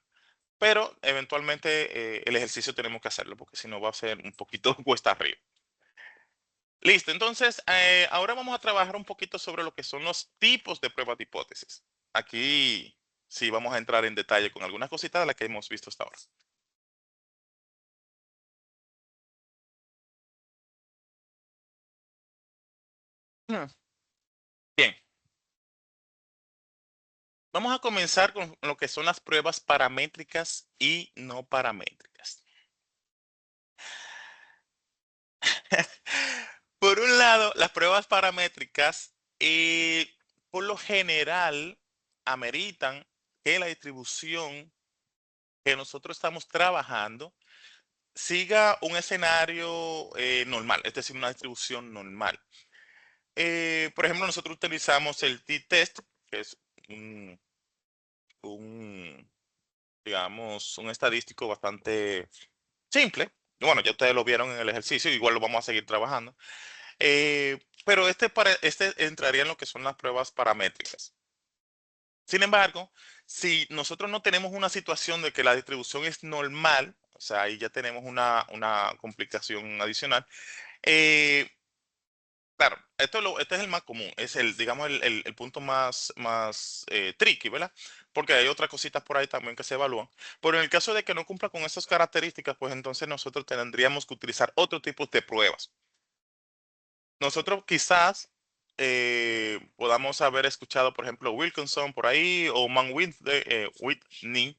Pero eventualmente el ejercicio tenemos que hacerlo porque si no va a ser un poquito cuesta arriba. Listo, entonces ahora vamos a trabajar un poquito sobre lo que son los tipos de pruebas de hipótesis. Aquí sí vamos a entrar en detalle con algunas cositas de las que hemos visto hasta ahora. Mm. Bien, vamos a comenzar con lo que son las pruebas paramétricas y no paramétricas. Por un lado, las pruebas paramétricas, por lo general, ameritan que la distribución que nosotros estamos trabajando siga un escenario normal, es decir, una distribución normal. Por ejemplo, nosotros utilizamos el t-test, que es un, un, digamos, un estadístico bastante simple. Bueno, ya ustedes lo vieron en el ejercicio, igual lo vamos a seguir trabajando. Pero este entraría en lo que son las pruebas paramétricas. Sin embargo, si nosotros no tenemos una situación de que la distribución es normal, o sea, ahí ya tenemos una complicación adicional. eh, claro, este es el más común, es el, digamos, el punto más tricky, ¿verdad? Porque hay otras cositas por ahí también que se evalúan. Pero en el caso de que no cumpla con esas características, pues entonces nosotros tendríamos que utilizar otro tipo de pruebas. Nosotros quizás podamos haber escuchado, por ejemplo, Wilkinson por ahí o Whitney,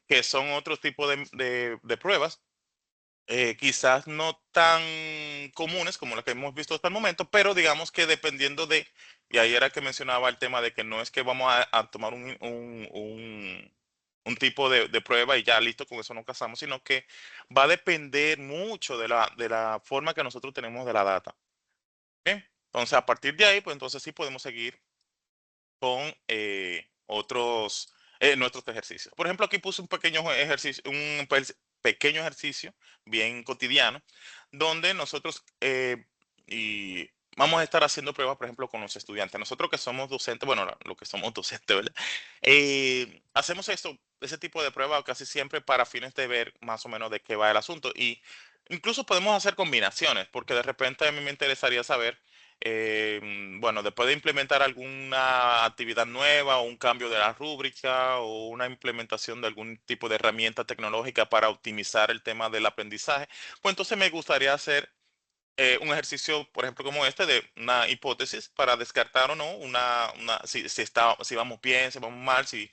que son otros tipos de pruebas, quizás no tan comunes como las que hemos visto hasta el momento, pero digamos que dependiendo y ahí era que mencionaba el tema de que no es que vamos a tomar un tipo de prueba y ya listo, con eso nos casamos, sino que va a depender mucho de la forma que nosotros tenemos de la data. Bien, entonces a partir de ahí, pues entonces sí podemos seguir con nuestros ejercicios. Por ejemplo, aquí puse un pequeño ejercicio, pequeño ejercicio bien cotidiano, donde nosotros y vamos a estar haciendo pruebas, por ejemplo, con los estudiantes. Nosotros que somos docentes, bueno, lo que somos docentes, ¿verdad? Hacemos ese tipo de pruebas casi siempre para fines de ver más o menos de qué va el asunto. Y incluso podemos hacer combinaciones, porque de repente a mí me interesaría saber bueno, después de implementar alguna actividad nueva o un cambio de la rúbrica o una implementación de algún tipo de herramienta tecnológica para optimizar el tema del aprendizaje, pues entonces me gustaría hacer un ejercicio, por ejemplo, como este, de una hipótesis para descartar o no si vamos bien, si vamos mal, si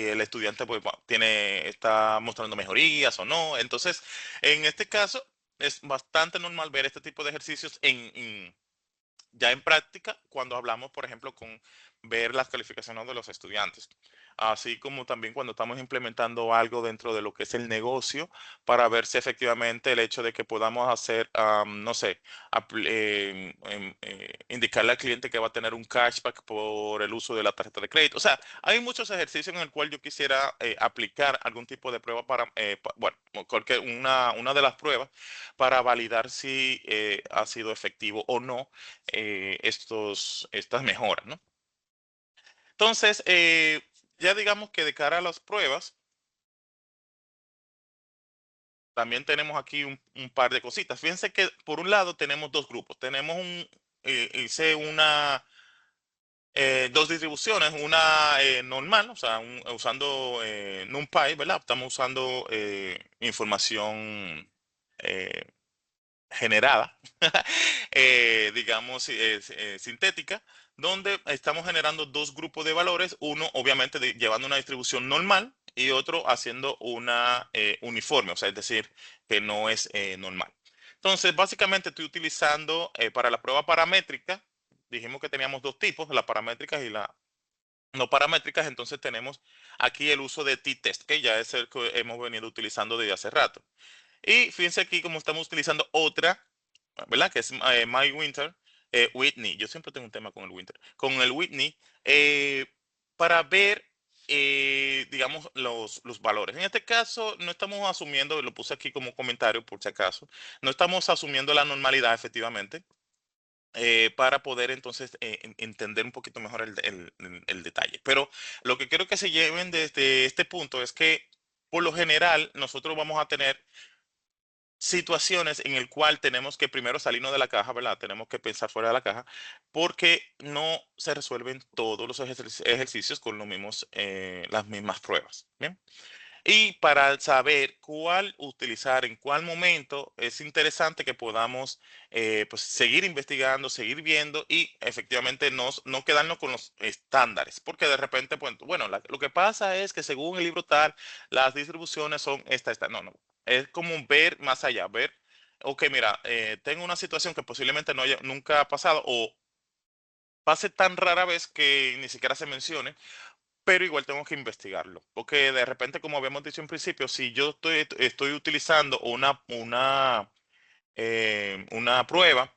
el estudiante pues, está mostrando mejorías o no. Entonces, en este caso, es bastante normal ver este tipo de ejercicios ya en práctica cuando hablamos, por ejemplo, con ver las calificaciones de los estudiantes, así como también cuando estamos implementando algo dentro de lo que es el negocio para ver si efectivamente el hecho de que podamos hacer, no sé, indicarle al cliente que va a tener un cashback por el uso de la tarjeta de crédito. O sea, hay muchos ejercicios en el cual yo quisiera aplicar algún tipo de prueba bueno, una de las pruebas para validar si ha sido efectivo o no estas mejoras, ¿no? Entonces, ya digamos que de cara a las pruebas, también tenemos aquí un par de cositas. Fíjense que por un lado tenemos dos grupos. Tenemos hice dos distribuciones, una normal, o sea, usando NumPy, ¿verdad? Estamos usando información eh, generada, digamos, sintética, donde estamos generando dos grupos de valores, uno obviamente llevando una distribución normal y otro haciendo una uniforme, o sea, es decir, que no es normal. Entonces, básicamente estoy utilizando para la prueba paramétrica, dijimos que teníamos dos tipos, las paramétricas y las no paramétricas, entonces tenemos aquí el uso de t-test, que ya es el que hemos venido utilizando desde hace rato. Y fíjense aquí como estamos utilizando otra, ¿verdad? Que es My Winter, Whitney. Yo siempre tengo un tema con el Winter. Con el Whitney, para ver, digamos, los valores. En este caso, no estamos asumiendo, lo puse aquí como comentario por si acaso, no estamos asumiendo la normalidad efectivamente. Para poder entonces entender un poquito mejor el detalle. Pero lo que quiero que se lleven desde este punto es que por lo general nosotros vamos a tener situaciones en el cual tenemos que primero salirnos de la caja, ¿verdad? Tenemos que pensar fuera de la caja, porque no se resuelven todos los ejercicios con los mismos, las mismas pruebas. ¿Bien? Y para saber cuál utilizar en cuál momento, es interesante que podamos pues, seguir investigando, seguir viendo y efectivamente no quedarnos con los estándares, porque de repente, pues, bueno, lo que pasa es que según el libro tal, las distribuciones son esta. No, no. Es como ver más allá, ver, ok, mira, tengo una situación que posiblemente nunca ha pasado o pase tan rara vez que ni siquiera se mencione, pero igual tengo que investigarlo, porque de repente, como habíamos dicho en principio, si yo estoy utilizando una prueba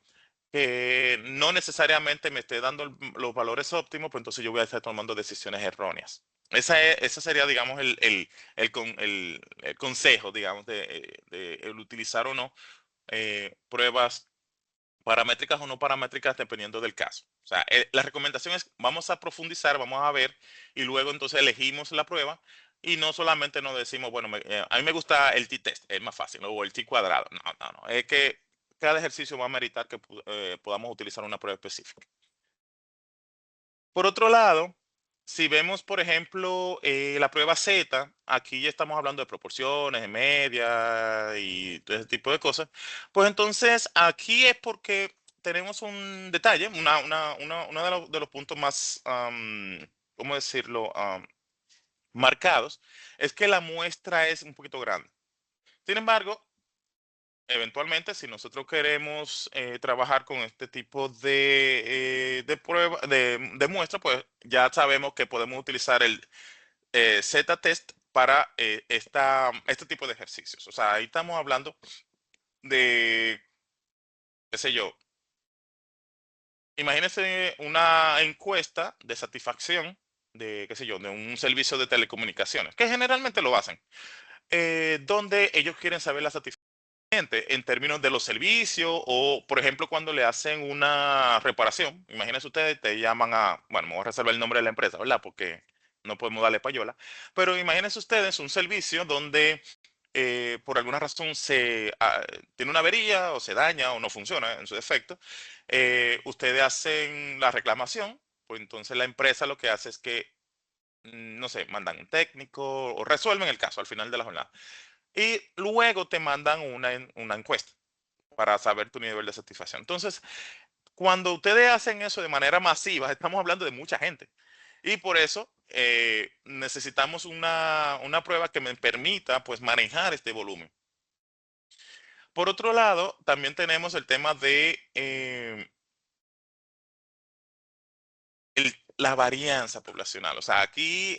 que no necesariamente me esté dando los valores óptimos, pues entonces yo voy a estar tomando decisiones erróneas. Esa sería, digamos, el consejo, digamos, de el utilizar o no pruebas paramétricas o no paramétricas dependiendo del caso. O sea, la recomendación es vamos a profundizar, vamos a ver y luego entonces elegimos la prueba y no solamente nos decimos, bueno, a mí me gusta el t-test, es más fácil, ¿no? O el t-cuadrado. No, no, no. Es que cada ejercicio va a meritar que podamos utilizar una prueba específica. Por otro lado, si vemos, por ejemplo, la prueba Z, aquí ya estamos hablando de proporciones, de media y todo ese tipo de cosas, pues entonces aquí es porque tenemos un detalle, uno de los puntos más, ¿cómo decirlo?, marcados, es que la muestra es un poquito grande. Sin embargo, eventualmente, si nosotros queremos trabajar con este tipo de prueba, de muestra, pues ya sabemos que podemos utilizar el Z-test para este tipo de ejercicios. O sea, ahí estamos hablando de, qué sé yo, imagínense una encuesta de satisfacción de, qué sé yo, de un servicio de telecomunicaciones, que generalmente lo hacen, donde ellos quieren saber la satisfacción en términos de los servicios o, por ejemplo, cuando le hacen una reparación. Imagínense ustedes, te llaman bueno, me voy a reservar el nombre de la empresa, ¿verdad? Porque no podemos darle payola. Pero imagínense ustedes un servicio donde por alguna razón tiene una avería o se daña o no funciona en su defecto. Ustedes hacen la reclamación, pues entonces la empresa lo que hace es que, no sé, mandan un técnico o resuelven el caso al final de la jornada. Y luego te mandan una encuesta para saber tu nivel de satisfacción. Entonces, cuando ustedes hacen eso de manera masiva, estamos hablando de mucha gente. Y por eso necesitamos una prueba que me permita pues manejar este volumen. Por otro lado, también tenemos el tema de la varianza poblacional. O sea, aquí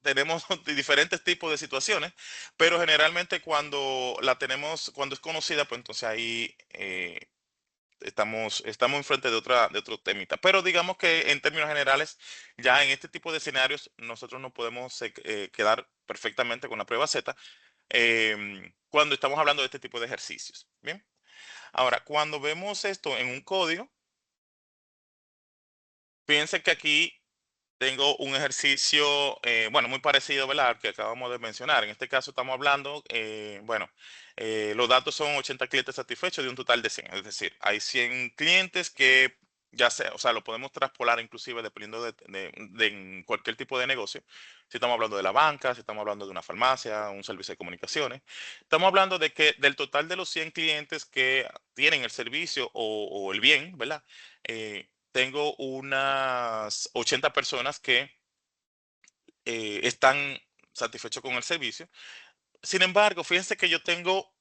tenemos diferentes tipos de situaciones, pero generalmente cuando la tenemos, cuando es conocida, pues entonces ahí estamos enfrente de otro temita. Pero digamos que en términos generales, ya en este tipo de escenarios, nosotros nos podemos quedar perfectamente con la prueba Z cuando estamos hablando de este tipo de ejercicios. Bien. Ahora, cuando vemos esto en un código, fíjense que aquí tengo un ejercicio, bueno, muy parecido, ¿verdad? Al que acabamos de mencionar. En este caso estamos hablando, bueno, los datos son 80 clientes satisfechos de un total de 100. Es decir, hay 100 clientes que ya sea, o sea, lo podemos traspolar inclusive dependiendo de en cualquier tipo de negocio. Si estamos hablando de la banca, si estamos hablando de una farmacia, un servicio de comunicaciones. Estamos hablando de que del total de los 100 clientes que tienen el servicio o el bien, ¿verdad? Tengo unas 80 personas que están satisfechos con el servicio. Sin embargo, fíjense que yo tengo,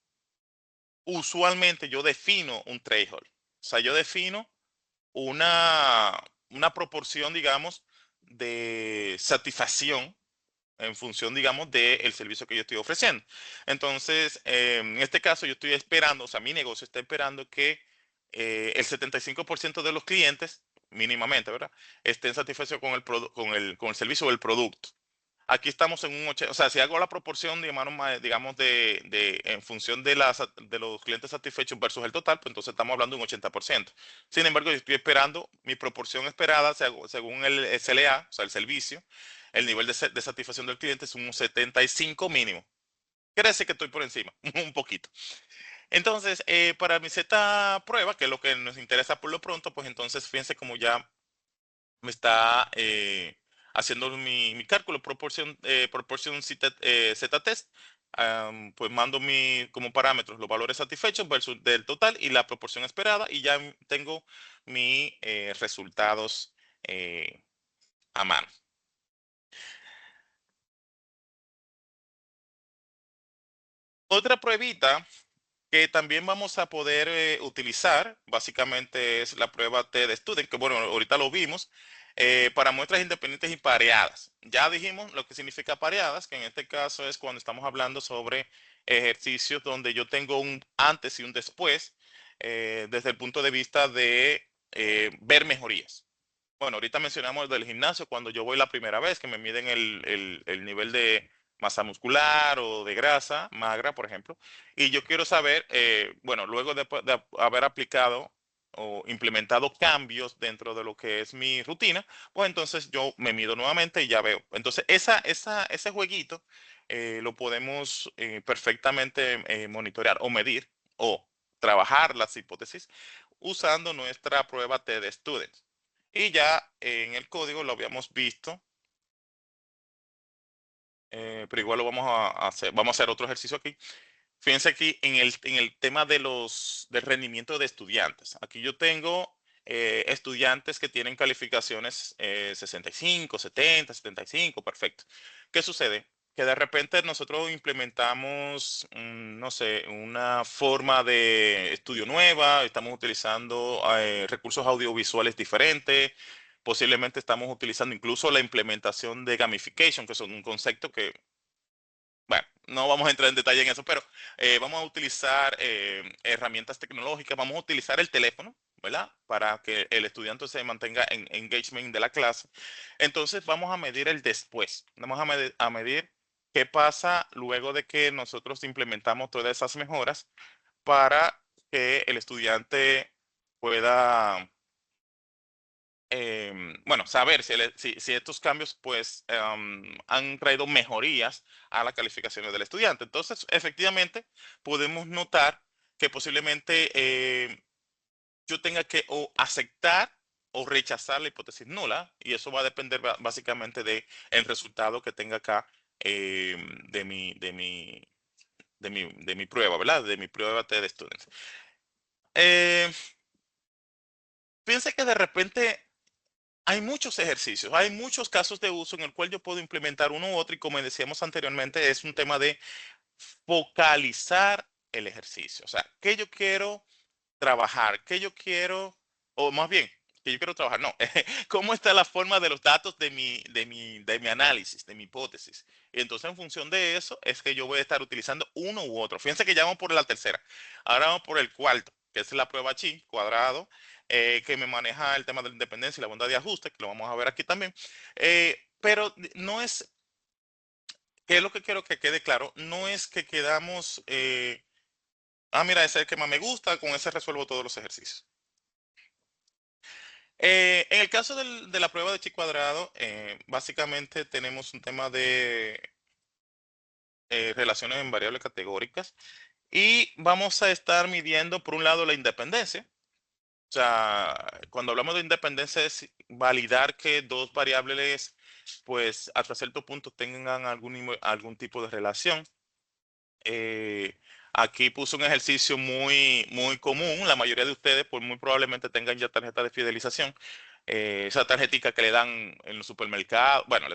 usualmente yo defino un threshold. O sea, yo defino una proporción, digamos, de satisfacción en función, digamos, del servicio que yo estoy ofreciendo. Entonces, en este caso, yo estoy esperando, o sea, mi negocio está esperando que el 75% de los clientes, mínimamente, ¿verdad?, estén satisfechos con el servicio o el producto. Aquí estamos en un 80, o sea, si hago la proporción, digamos, en función de los clientes satisfechos versus el total, pues entonces estamos hablando de un 80%. Sin embargo, yo estoy esperando, mi proporción esperada, según el SLA, o sea, el servicio, el nivel de satisfacción del cliente es un 75 mínimo. Quiere decir que estoy por encima, un poquito. Entonces, para mi Z prueba, que es lo que nos interesa por lo pronto, pues entonces fíjense como ya me está haciendo mi cálculo, proporción Z-test, pues mando como parámetros los valores satisfechos versus del total y la proporción esperada y ya tengo mis resultados a mano. Otra pruebita que también vamos a poder utilizar, básicamente es la prueba T-de-Student, que bueno, ahorita lo vimos, para muestras independientes y pareadas. Ya dijimos lo que significa pareadas, que en este caso es cuando estamos hablando sobre ejercicios donde yo tengo un antes y un después, desde el punto de vista de ver mejorías. Bueno, ahorita mencionamos el del gimnasio, cuando yo voy la primera vez, que me miden el nivel de masa muscular o de grasa magra, por ejemplo, y yo quiero saber, bueno, luego de haber aplicado o implementado cambios dentro de lo que es mi rutina, pues entonces yo me mido nuevamente y ya veo. Entonces, ese jueguito lo podemos perfectamente monitorear o medir o trabajar las hipótesis usando nuestra prueba T de Students. Y ya en el código lo habíamos visto, pero igual lo vamos a hacer. Vamos a hacer otro ejercicio aquí. Fíjense aquí en el tema del rendimiento de estudiantes. Aquí yo tengo estudiantes que tienen calificaciones 65, 70, 75, perfecto. ¿Qué sucede? Que de repente nosotros implementamos, no sé, una forma de estudio nueva, estamos utilizando recursos audiovisuales diferentes, posiblemente estamos utilizando incluso la implementación de gamification, que es un concepto que bueno, no vamos a entrar en detalle en eso, pero vamos a utilizar herramientas tecnológicas, vamos a utilizar el teléfono, ¿verdad? Para que el estudiante se mantenga en engagement de la clase. Entonces vamos a medir el después, vamos a medir qué pasa luego de que nosotros implementamos todas esas mejoras para que el estudiante pueda bueno, saber si estos cambios pues han traído mejorías a las calificaciones del estudiante. Entonces, efectivamente, podemos notar que posiblemente yo tenga que o aceptar o rechazar la hipótesis nula, y eso va a depender básicamente del resultado que tenga acá de mi prueba, ¿verdad? De mi prueba de students. Eh, Piensa que de repente hay muchos ejercicios, hay muchos casos de uso en el cual yo puedo implementar uno u otro y como decíamos anteriormente, es un tema de focalizar el ejercicio. O sea, ¿qué yo quiero trabajar? ¿Qué yo quiero, o más bien, que yo quiero trabajar? No, ¿cómo está la forma de los datos de mi análisis, de mi hipótesis? Y entonces en función de eso es que yo voy a estar utilizando uno u otro. Fíjense que ya vamos por la tercera. Ahora vamos por el cuarto, que es la prueba chi, cuadrado, que me maneja el tema de la independencia y la bondad de ajuste, que lo vamos a ver aquí también. Pero no es, que es lo que quiero que quede claro, no es que quedamos, mira, ese es el que más me gusta, con ese resuelvo todos los ejercicios. En el caso de la prueba de chi cuadrado, básicamente tenemos un tema de relaciones en variables categóricas y vamos a estar midiendo, por un lado, la independencia. O sea, cuando hablamos de independencia es validar que dos variables, pues, hasta cierto punto tengan algún tipo de relación. Eh, Aquí puse un ejercicio muy común. La mayoría de ustedes, pues muy probablemente tengan ya tarjeta de fidelización. Esa tarjetita que le dan en los supermercados, bueno,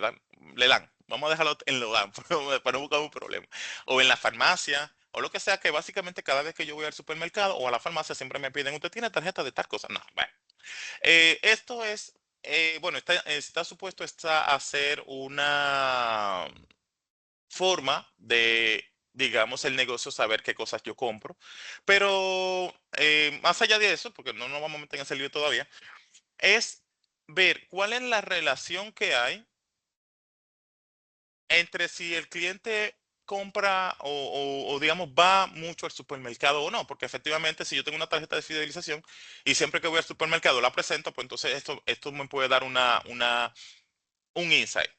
vamos a dejarlo en lo dan, para no buscar un problema. O en la farmacia, o lo que sea, que básicamente cada vez que yo voy al supermercado o a la farmacia siempre me piden, ¿usted tiene tarjeta de tal cosa? No, bueno. Esto es, bueno, está supuesto a hacer una forma de, digamos, el negocio saber qué cosas yo compro. Pero más allá de eso, porque no nos vamos a meter en ese lío todavía, es ver cuál es la relación que hay entre si el cliente compra o, digamos, va mucho al supermercado o no, porque efectivamente si yo tengo una tarjeta de fidelización y siempre que voy al supermercado la presento, pues entonces esto me puede dar un insight.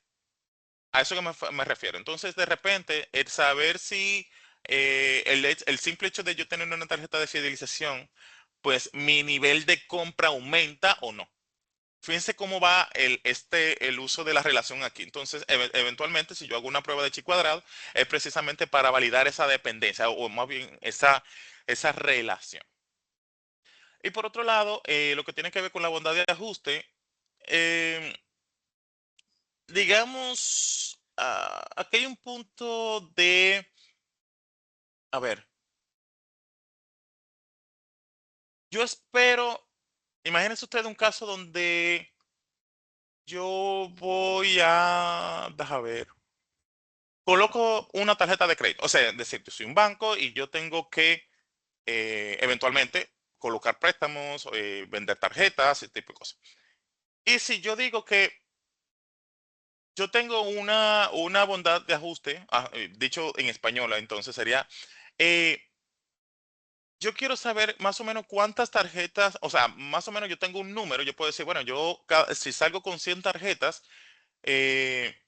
A eso que me refiero. Entonces, de repente, el saber si el simple hecho de yo tener una tarjeta de fidelización, pues mi nivel de compra aumenta o no. Fíjense cómo va el uso de la relación aquí. Entonces, eventualmente, si yo hago una prueba de chi cuadrado, es precisamente para validar esa dependencia o más bien esa relación. Y por otro lado, lo que tiene que ver con la bondad de ajuste, eh, digamos, aquí hay un punto a ver, yo espero, imagínense usted un caso donde yo déjame ver, coloco una tarjeta de crédito, o sea, es decir, yo soy un banco y yo tengo que eventualmente colocar préstamos, vender tarjetas, ese tipo de cosas. Y si yo digo que yo tengo una bondad de ajuste, dicho en español, entonces sería, eh, yo quiero saber más o menos cuántas tarjetas, o sea, más o menos yo tengo un número, yo puedo decir, bueno, si salgo con 100 tarjetas, eh,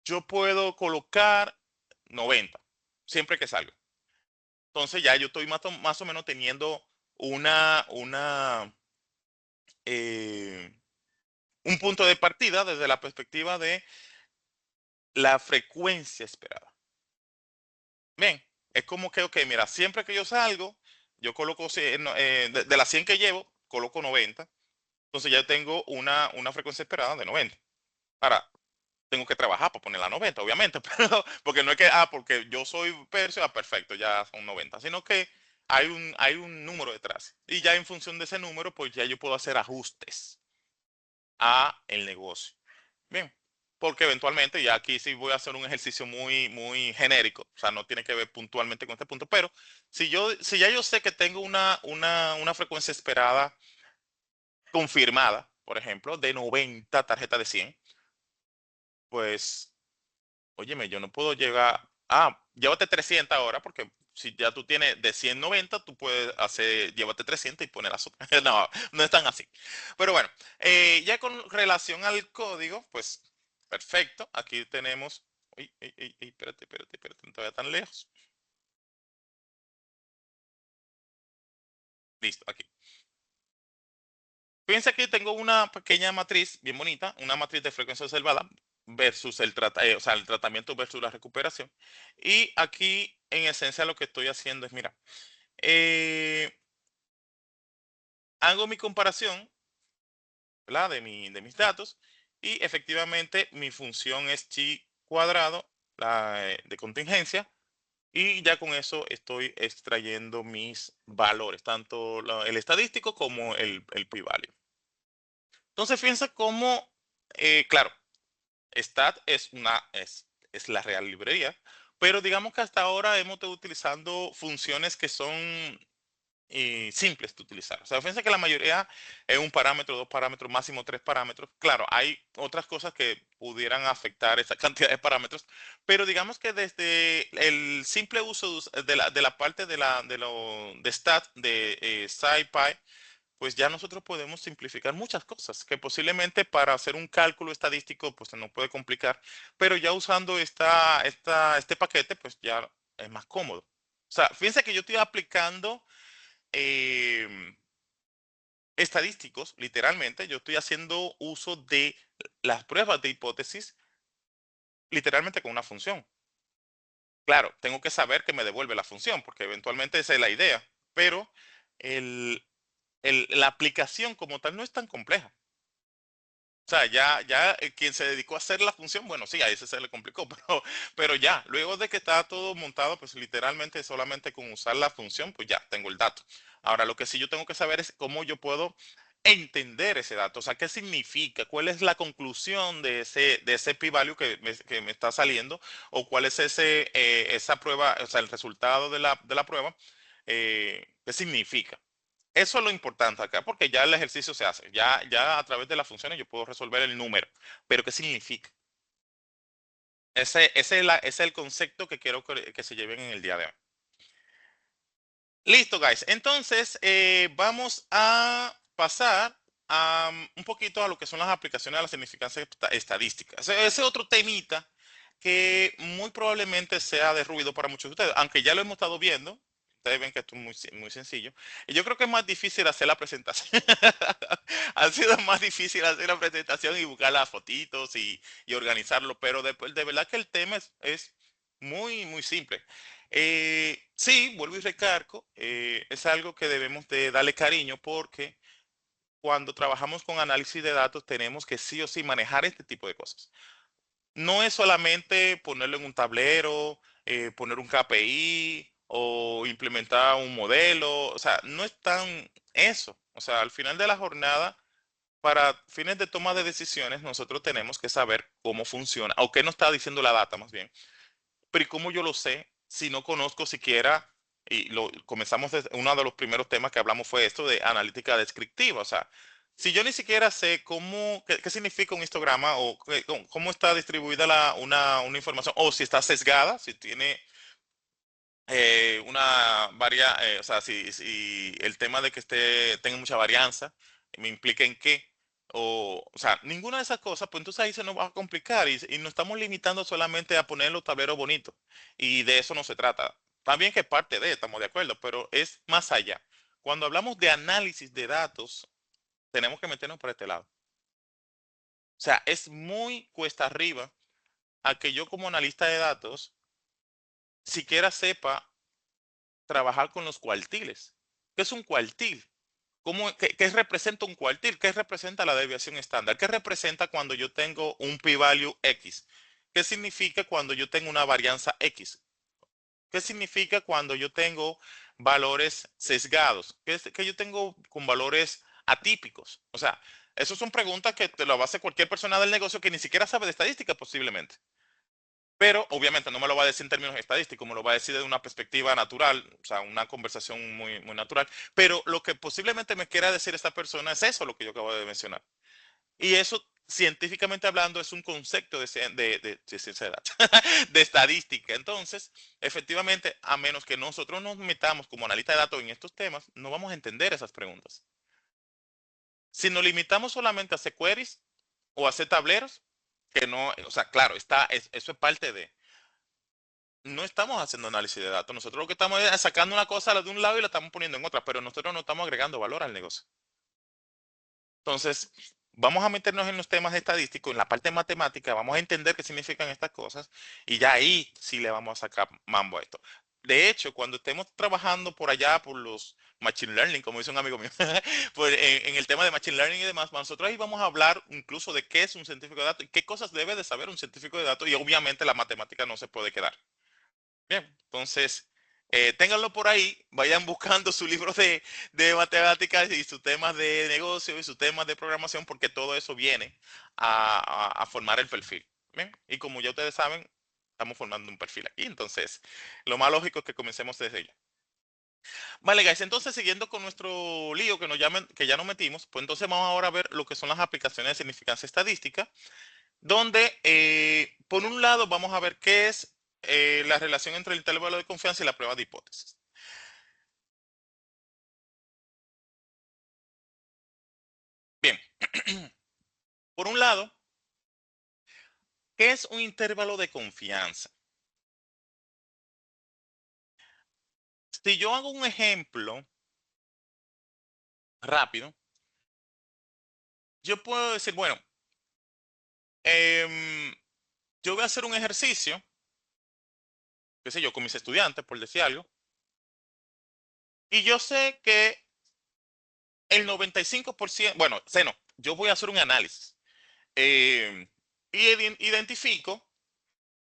yo puedo colocar 90 siempre que salga. Entonces ya yo estoy más o menos teniendo una eh, un punto de partida desde la perspectiva de la frecuencia esperada. Ven, es como que, ok, mira, siempre que yo salgo, yo coloco, de las 100 que llevo, coloco 90. Entonces ya tengo una frecuencia esperada de 90. Ahora, tengo que trabajar para poner la 90, obviamente, pero, porque no es que, porque yo soy Percio, perfecto, ya son 90, sino que hay un número detrás. Y ya en función de ese número, pues ya yo puedo hacer ajustes a el negocio. Bien, porque eventualmente, ya aquí sí voy a hacer un ejercicio muy genérico, o sea, no tiene que ver puntualmente con este punto, pero si ya yo sé que tengo una frecuencia esperada confirmada, por ejemplo, de 90 tarjetas de 100, pues, óyeme, yo no puedo llegar, llévate 300 ahora, porque si ya tú tienes de 190, tú puedes llévate 300 y poner las otras. No, no es tan así. Pero bueno, ya con relación al código, pues, perfecto. Aquí tenemos, uy, espérate, no te vaya tan lejos. Listo, aquí. Fíjense que tengo una pequeña matriz bien bonita, una matriz de frecuencia observada versus o sea, el tratamiento versus la recuperación. Y aquí, en esencia, lo que estoy haciendo es, mira, eh, hago mi comparación, ¿verdad? De mis datos y efectivamente mi función es chi cuadrado de contingencia y ya con eso estoy extrayendo mis valores, tanto el estadístico como el p-value. Entonces, fíjense cómo, claro, Stat es la real librería, pero digamos que hasta ahora hemos estado utilizando funciones que son simples de utilizar. O sea, fíjense que la mayoría es un parámetro, dos parámetros, máximo tres parámetros. Claro, hay otras cosas que pudieran afectar esa cantidad de parámetros, pero digamos que desde el simple uso de la parte de stat, de SciPy, pues ya nosotros podemos simplificar muchas cosas, que posiblemente para hacer un cálculo estadístico, pues se nos puede complicar, pero ya usando este paquete, pues ya es más cómodo. O sea, fíjense que yo estoy aplicando em, estadísticos, literalmente, yo estoy haciendo uso de las pruebas de hipótesis, literalmente con una función. Claro, tengo que saber que me devuelve la función, porque eventualmente esa es la idea, pero el, la aplicación como tal no es tan compleja. O sea, quien se dedicó a hacer la función, bueno, sí, a ese se le complicó, pero ya, luego de que está todo montado, pues literalmente solamente con usar la función, pues ya tengo el dato. Ahora, lo que sí yo tengo que saber es cómo yo puedo entender ese dato, o sea, qué significa, cuál es la conclusión de ese p-value que me está saliendo, o cuál es esa prueba, o sea, el resultado de la prueba, qué significa. Eso es lo importante acá, porque ya el ejercicio se hace. Ya a través de las funciones yo puedo resolver el número. Pero ¿qué significa? Ese es el concepto que quiero que se lleven en el día de hoy. Listo, guys. Entonces, vamos a pasar a un poquito a lo que son las aplicaciones de la significancia estadística. Ese otro temita que muy probablemente sea de ruido para muchos de ustedes, aunque ya lo hemos estado viendo. Ustedes ven que esto es muy sencillo. Y yo creo que es más difícil hacer la presentación. Ha sido más difícil hacer la presentación y buscar las fotitos y organizarlo, pero de verdad que el tema es muy simple. Sí, vuelvo y recargo, es algo que debemos de darle cariño porque cuando trabajamos con análisis de datos tenemos que sí o sí manejar este tipo de cosas. No es solamente ponerlo en un tablero, poner un KPI o implementar un modelo, o sea, no es tan eso. O sea, al final de la jornada, para fines de toma de decisiones, nosotros tenemos que saber cómo funciona, o qué nos está diciendo la data más bien. Pero ¿y cómo yo lo sé si no conozco siquiera? Y comenzamos desde uno de los primeros temas que hablamos fue esto de analítica descriptiva. O sea, si yo ni siquiera sé qué significa un histograma o cómo está distribuida una información, o si está sesgada, si tiene o sea, si el tema de que tenga mucha varianza me implica en qué, o sea, ninguna de esas cosas, pues entonces ahí se nos va a complicar y nos estamos limitando solamente a poner los tableros bonitos y de eso no se trata. También que es parte de, estamos de acuerdo, pero es más allá. Cuando hablamos de análisis de datos, tenemos que meternos por este lado. O sea, es muy cuesta arriba a que yo como analista de datos siquiera sepa trabajar con los cuartiles. ¿Qué es un cuartil? ¿Qué representa un cuartil? ¿Qué representa la desviación estándar? ¿Qué representa cuando yo tengo un p-value X? ¿Qué significa cuando yo tengo una varianza X? ¿Qué significa cuando yo tengo valores sesgados? ¿Qué yo tengo con valores atípicos? O sea, esas son preguntas que te lo va a hacer cualquier persona del negocio que ni siquiera sabe de estadística posiblemente. Pero obviamente no me lo va a decir en términos estadísticos, me lo va a decir de una perspectiva natural, o sea, una conversación muy natural. Pero lo que posiblemente me quiera decir esta persona es eso, lo que yo acabo de mencionar. Y eso, científicamente hablando, es un concepto de ciencia de datos, de estadística. Entonces, efectivamente, a menos que nosotros nos metamos como analista de datos en estos temas, no vamos a entender esas preguntas. Si nos limitamos solamente a hacer queries o a hacer tableros, que no, o sea, claro, eso es parte de, no estamos haciendo análisis de datos. Nosotros lo que estamos es sacando una cosa de un lado y la estamos poniendo en otra, pero nosotros no estamos agregando valor al negocio. Entonces, vamos a meternos en los temas estadísticos, en la parte matemática, vamos a entender qué significan estas cosas y ya ahí sí le vamos a sacar mambo a esto. De hecho, cuando estemos trabajando por allá por los machine learning, como dice un amigo mío, pues en el tema de machine learning y demás, nosotros ahí vamos a hablar incluso de qué es un científico de datos y qué cosas debe de saber un científico de datos y obviamente la matemática no se puede quedar. Bien, entonces, ténganlo por ahí, vayan buscando su libro de matemáticas y sus temas de negocio y sus temas de programación, porque todo eso viene a formar el perfil. Bien, y como ya ustedes saben, estamos formando un perfil aquí, entonces, lo más lógico es que comencemos desde ya. Vale, guys, entonces siguiendo con nuestro lío que ya nos metimos, pues entonces vamos ahora a ver lo que son las aplicaciones de significancia estadística donde por un lado vamos a ver qué es la relación entre el intervalo de confianza y la prueba de hipótesis. Por un lado, ¿qué es un intervalo de confianza? Si yo hago un ejemplo rápido, yo puedo decir, bueno, em, yo voy a hacer un ejercicio, qué sé yo, con mis estudiantes, por decir algo, y yo sé que el 95%, bueno, sé no, yo voy a hacer un análisis y identifico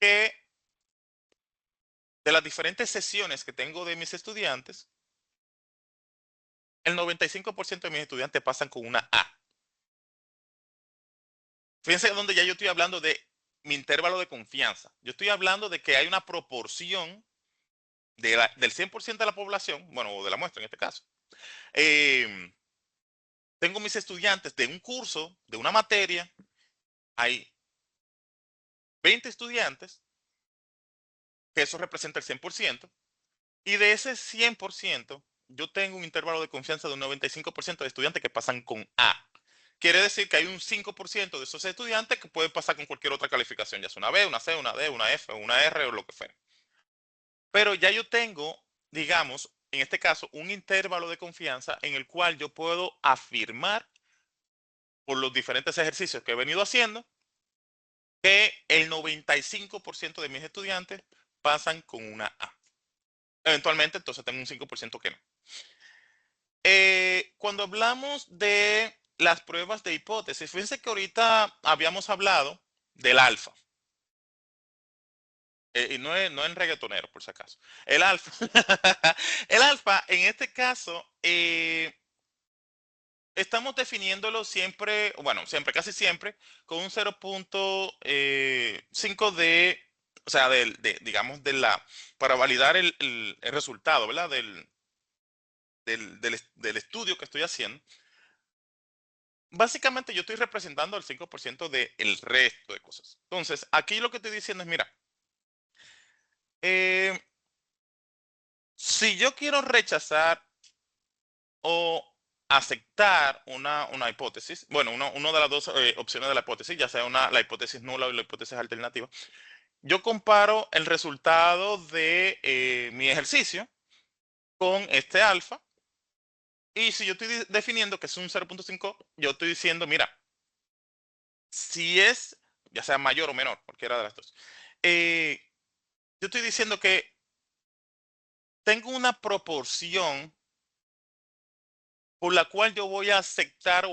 que de las diferentes sesiones que tengo de mis estudiantes, el 95% de mis estudiantes pasan con una A. Fíjense donde ya yo estoy hablando de mi intervalo de confianza. Yo estoy hablando de que hay una proporción del 100% de la población, bueno, o de la muestra en este caso. Eh, Tengo mis estudiantes de un curso, de una materia, hay 20 estudiantes, que eso representa el 100%, y de ese 100%, yo tengo un intervalo de confianza de un 95% de estudiantes que pasan con A. Quiere decir que hay un 5% de esos estudiantes que pueden pasar con cualquier otra calificación, ya sea una B, una C, una D, una F, una R o lo que fuera. Pero ya yo tengo, digamos, en este caso, un intervalo de confianza en el cual yo puedo afirmar por los diferentes ejercicios que he venido haciendo que el 95% de mis estudiantes pasan con una A. Eventualmente, entonces tengo un 5% que no. Cuando hablamos de las pruebas de hipótesis, fíjense que ahorita habíamos hablado del alfa. Y no en reggaetonero, por si acaso. El alfa. El alfa, en este caso, estamos definiéndolo siempre, bueno, siempre, casi siempre, con un 0.5 o sea, digamos, para validar el resultado, ¿verdad? Del estudio que estoy haciendo. Básicamente yo estoy representando el 5% del resto de cosas. Entonces, aquí lo que estoy diciendo es, mira, eh, si yo quiero rechazar o aceptar una hipótesis, bueno, una de las dos opciones de la hipótesis, ya sea la hipótesis nula o la hipótesis alternativa, yo comparo el resultado de mi ejercicio con este alfa, y si yo estoy definiendo que es un 0.5, yo estoy diciendo, mira, si es, ya sea mayor o menor, cualquiera de las dos, eh, yo estoy diciendo que tengo una proporción por la cual yo voy a aceptar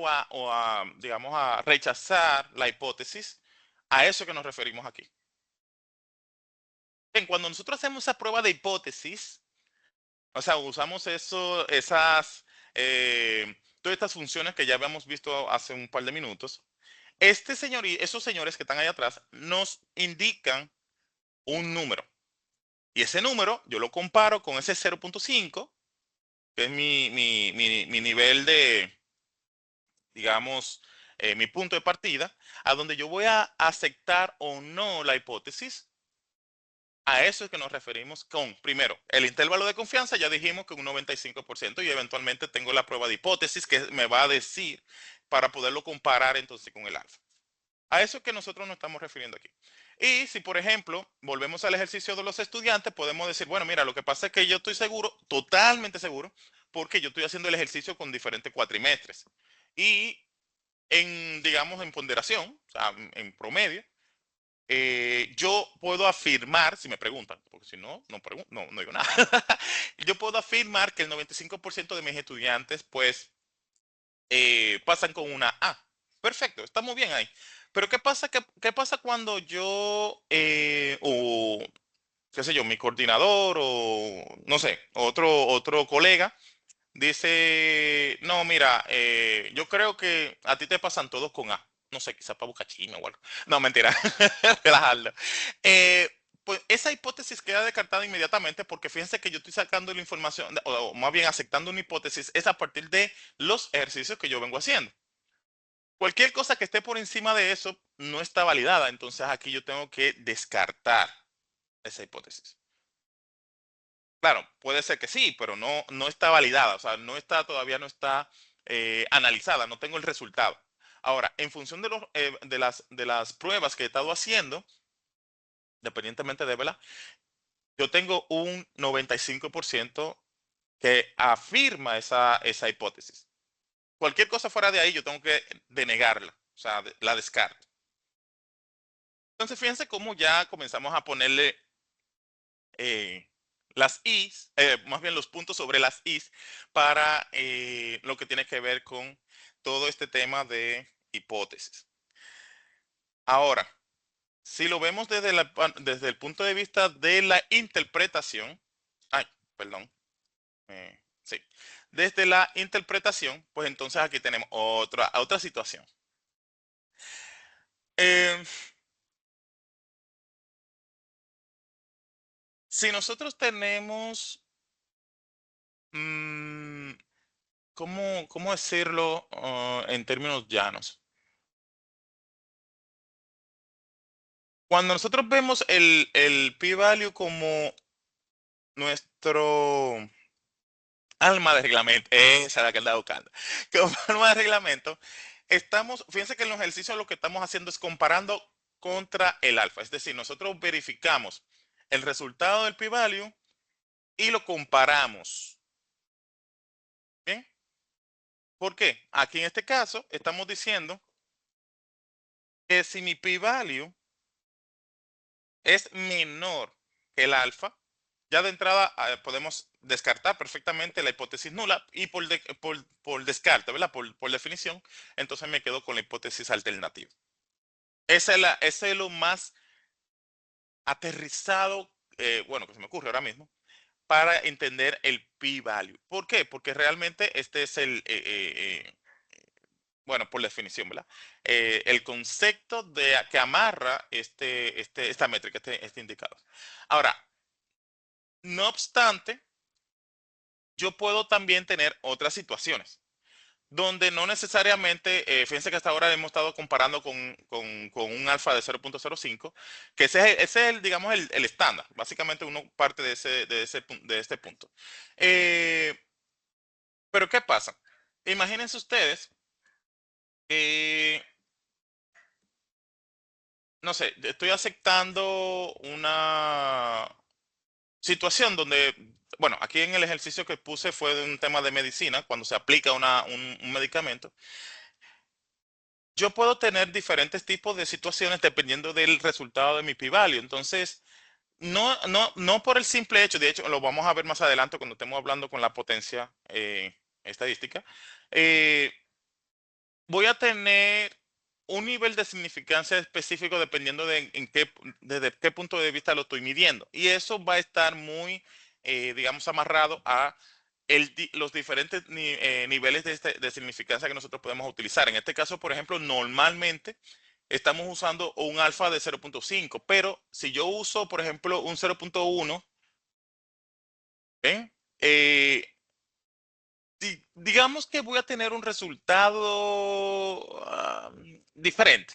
digamos, a rechazar la hipótesis, a eso que nos referimos aquí. Bien, cuando nosotros hacemos esa prueba de hipótesis, o sea, usamos todas estas funciones que ya habíamos visto hace un par de minutos, esos señores que están ahí atrás nos indican un número. Y ese número yo lo comparo con ese 0.5, que es mi nivel de, digamos, mi punto de partida, a donde yo voy a aceptar o no la hipótesis. A eso es que nos referimos con, primero, el intervalo de confianza, ya dijimos que un 95% y eventualmente tengo la prueba de hipótesis que me va a decir para poderlo comparar entonces con el alfa. A eso es que nosotros nos estamos refiriendo aquí. Y si, por ejemplo, volvemos al ejercicio de los estudiantes, podemos decir, bueno, mira, lo que pasa es que yo estoy seguro, totalmente seguro, porque yo estoy haciendo el ejercicio con diferentes cuatrimestres. Y digamos, en ponderación, o sea, en promedio, yo puedo afirmar, si me preguntan, porque si no, no digo nada, yo puedo afirmar que el 95% de mis estudiantes, pues, pasan con una A. Perfecto, está muy bien ahí. Pero ¿qué pasa, qué pasa cuando yo, o qué sé yo, mi coordinador, o no sé, otro colega, dice, no, mira, yo creo que a ti te pasan todos con A. No sé, quizás para buscar chisme o algo. No, mentira. Relajarlo. Eh, pues esa hipótesis queda descartada inmediatamente porque fíjense que yo estoy sacando la información, o más bien aceptando una hipótesis, es a partir de los ejercicios que yo vengo haciendo. Cualquier cosa que esté por encima de eso no está validada, entonces aquí yo tengo que descartar esa hipótesis. Claro, puede ser que sí, pero no está validada, o sea, todavía no está analizada, no tengo el resultado. Ahora, en función de las pruebas que he estado haciendo, independientemente de, ¿verdad? Yo tengo un 95% que afirma esa hipótesis. Cualquier cosa fuera de ahí, yo tengo que denegarla, o sea, la descarto. Entonces, fíjense cómo ya comenzamos a ponerle eh, las is, más bien los puntos sobre las is, para lo que tiene que ver con todo este tema de hipótesis. Ahora, si lo vemos desde el punto de vista de la interpretación, ay, perdón, sí, desde la interpretación, pues entonces aquí tenemos otra situación. Eh, si nosotros tenemos, mm, ¿cómo decirlo en términos llanos? Cuando nosotros vemos el p-value como nuestro alma de reglamento, esa es la que andaba buscando, como alma de reglamento, fíjense que en los ejercicios lo que estamos haciendo es comparando contra el alfa, es decir, nosotros verificamos el resultado del p-value y lo comparamos. ¿Bien? ¿Por qué? Aquí en este caso estamos diciendo que si mi p-value es menor que el alfa, ya de entrada podemos descartar perfectamente la hipótesis nula y por descarte, ¿verdad? Por definición, entonces me quedo con la hipótesis alternativa. Ese es lo más aterrizado, bueno, que se me ocurre ahora mismo, para entender el p-value. ¿Por qué? Porque realmente este es bueno, por definición, ¿verdad? El concepto que amarra esta métrica, este indicador. Ahora, no obstante, yo puedo también tener otras situaciones donde no necesariamente, fíjense que hasta ahora hemos estado comparando con un alfa de 0.05, que ese es digamos, el estándar. Básicamente uno parte de este punto. Eh, pero ¿qué pasa? Imagínense ustedes que, no sé, estoy aceptando una situación donde, bueno, aquí en el ejercicio que puse fue de un tema de medicina, cuando se aplica un medicamento. Yo puedo tener diferentes tipos de situaciones dependiendo del resultado de mi p-value. Entonces, no por el simple hecho, de hecho, lo vamos a ver más adelante cuando estemos hablando con la potencia estadística. eh, Voy a tener un nivel de significancia específico dependiendo desde qué punto de vista lo estoy midiendo. Y eso va a estar muy, digamos, amarrado a los diferentes niveles de significancia que nosotros podemos utilizar. En este caso, por ejemplo, normalmente estamos usando un alfa de 0.5, pero si yo uso, por ejemplo, un 0.1, ¿ven? Digamos que voy a tener un resultado diferente,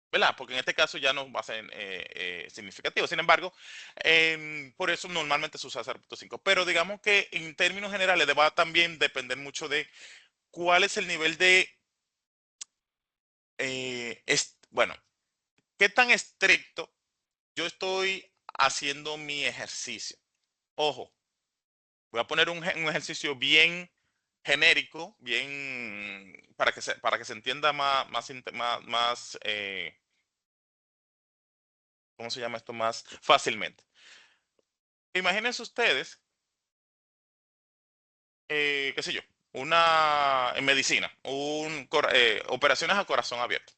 ¿verdad? Porque en este caso ya no va a ser significativo. Sin embargo, por eso normalmente se usa 0.5. Pero digamos que en términos generales va a también depender mucho de cuál es el nivel de, bueno, qué tan estricto yo estoy haciendo mi ejercicio. Ojo, voy a poner un ejercicio bien genérico, bien para que se entienda ¿cómo se llama esto? Más fácilmente. Imagínense ustedes, qué sé yo, en medicina, operaciones a corazón abierto.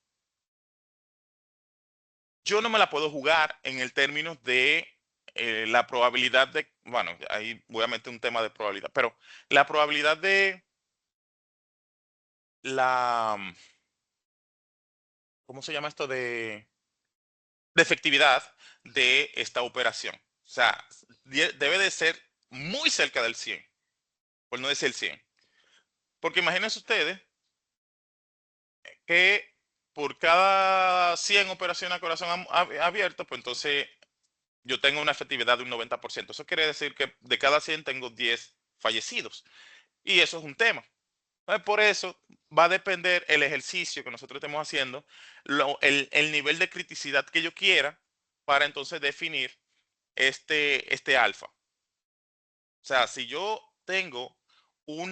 Yo no me la puedo jugar en el términos de la probabilidad bueno, ahí voy a meter un tema de probabilidad, pero la probabilidad de la, ¿cómo se llama esto? De efectividad de esta operación. O sea, debe de ser muy cerca del 100, por no decir el 100. Porque imagínense ustedes que por cada 100 operaciones a corazón abierto, pues entonces yo tengo una efectividad de un 90%. Eso quiere decir que de cada 100 tengo 10 fallecidos. Y eso es un tema. Por eso va a depender el ejercicio que nosotros estemos haciendo, el nivel de criticidad que yo quiera para entonces definir este alfa. O sea, si yo tengo un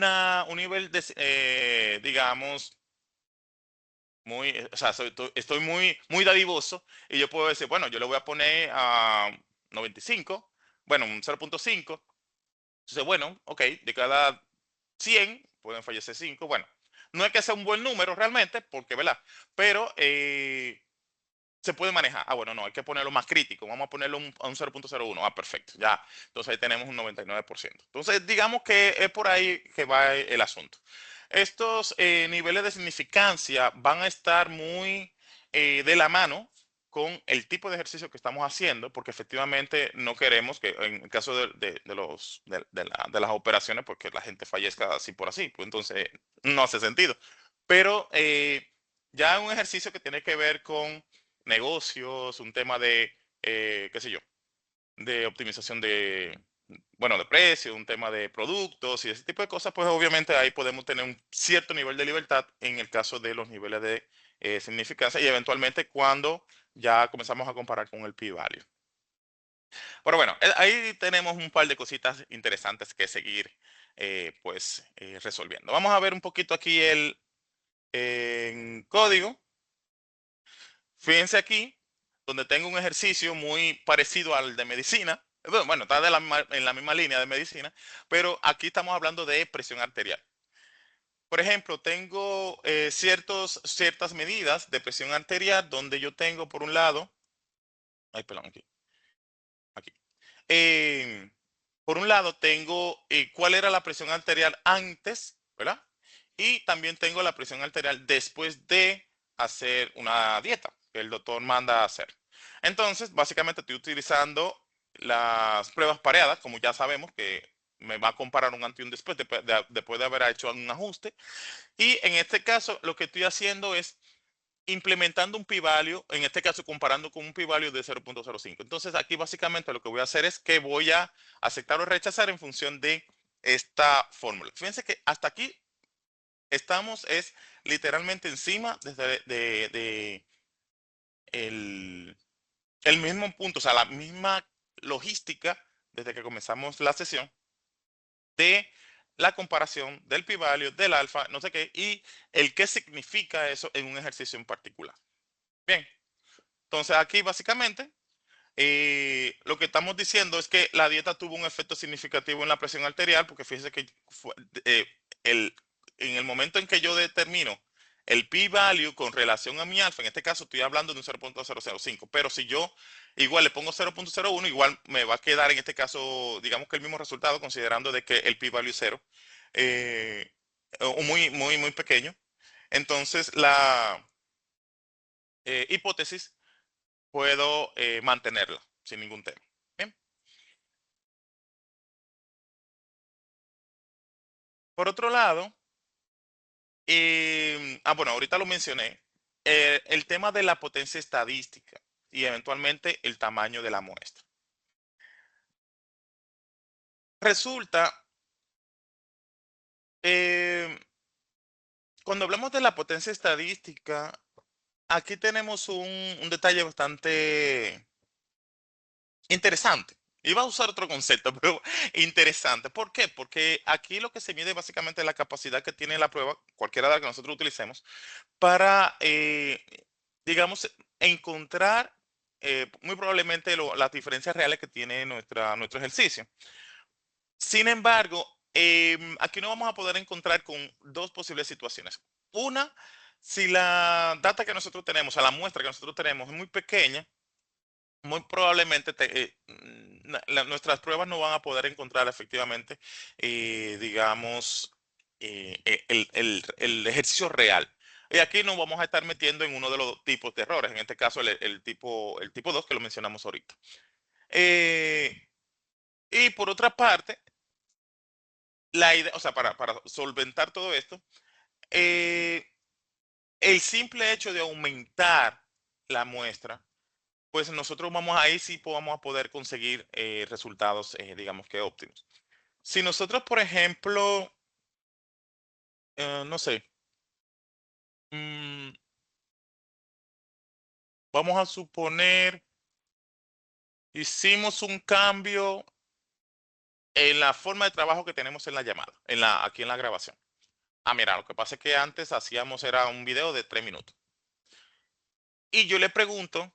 nivel de, digamos, muy, o sea, estoy muy dadivoso y yo puedo decir, bueno, yo le voy a poner a 95, bueno, un 0.5. Entonces, bueno, ok, de cada 100 pueden fallecer 5. Bueno, no es que sea un buen número realmente, porque, ¿verdad? Pero se puede manejar. Ah, bueno, no, hay que ponerlo más crítico. Vamos a ponerlo a un 0.01. Ah, perfecto, ya. Entonces ahí tenemos un 99%. Entonces, digamos que es por ahí que va el asunto. Estos niveles de significancia van a estar muy de la mano con el tipo de ejercicio que estamos haciendo, porque efectivamente no queremos que en el caso de las operaciones, porque la gente fallezca así por así, pues entonces no hace sentido. Pero ya un ejercicio que tiene que ver con negocios, un tema de, qué sé yo, de optimización de, bueno, de precio, un tema de productos y ese tipo de cosas, pues obviamente ahí podemos tener un cierto nivel de libertad en el caso de los niveles de significancia y eventualmente cuando ya comenzamos a comparar con el p-value. Pero bueno, ahí tenemos un par de cositas interesantes que seguir pues resolviendo. Vamos a ver un poquito aquí el en código. Fíjense aquí, donde tengo un ejercicio muy parecido al de medicina. Bueno, está en la misma línea de medicina, pero aquí estamos hablando de presión arterial. Por ejemplo, tengo ciertas medidas de presión arterial donde yo tengo por un lado, ay, perdón, aquí. Eh, por un lado tengo cuál era la presión arterial antes, ¿verdad? Y también tengo la presión arterial después de hacer una dieta que el doctor manda a hacer. Entonces, básicamente estoy utilizando las pruebas pareadas, como ya sabemos que me va a comparar un antes y un después, después de haber hecho un ajuste. Y en este caso, lo que estoy haciendo es implementando un p-value, en este caso comparando con un p-value de 0.05. Entonces aquí básicamente lo que voy a hacer es que voy a aceptar o rechazar en función de esta fórmula. Fíjense que hasta aquí estamos es literalmente encima desde de el mismo punto, o sea, la misma logística desde que comenzamos la sesión de la comparación del p-value, del alfa, no sé qué, y el qué significa eso en un ejercicio en particular. Bien, entonces aquí básicamente lo que estamos diciendo es que la dieta tuvo un efecto significativo en la presión arterial, porque fíjese que eh, el, en el momento en que yo determino el p-value con relación a mi alfa, en este caso estoy hablando de un 0.005, pero si yo igual le pongo 0.01, igual me va a quedar en este caso, digamos que el mismo resultado, considerando de que el p-value es cero, o muy pequeño. Entonces la hipótesis puedo mantenerla sin ningún tema. Bien. Por otro lado, bueno, ahorita lo mencioné, el tema de la potencia estadística y eventualmente el tamaño de la muestra. Resulta, eh, cuando hablamos de la potencia estadística, aquí tenemos un detalle bastante interesante. Iba a usar otro concepto, pero interesante. ¿Por qué? Porque aquí lo que se mide básicamente es la capacidad que tiene la prueba, cualquiera de las que nosotros utilicemos, para, digamos, encontrar muy probablemente las diferencias reales que tiene nuestro ejercicio. Sin embargo, aquí no vamos a poder encontrar con dos posibles situaciones. Una, si la data que nosotros tenemos, o sea, la muestra que nosotros tenemos es muy pequeña, muy probablemente nuestras pruebas no van a poder encontrar efectivamente, digamos, el ejercicio real. Y aquí nos vamos a estar metiendo en uno de los tipos de errores, en este caso el tipo 2 que lo mencionamos ahorita. Eh, y por otra parte, la idea, o sea, para solventar todo esto, eh, el simple hecho de aumentar la muestra pues nosotros vamos ahí sí vamos a poder conseguir resultados, digamos que óptimos. Si nosotros, por ejemplo, no sé, mm, vamos a suponer, hicimos un cambio en la forma de trabajo que tenemos en la llamada, aquí en la grabación. Ah, mira, lo que pasa es que antes hacíamos era un video de 3 minutos. Y yo le pregunto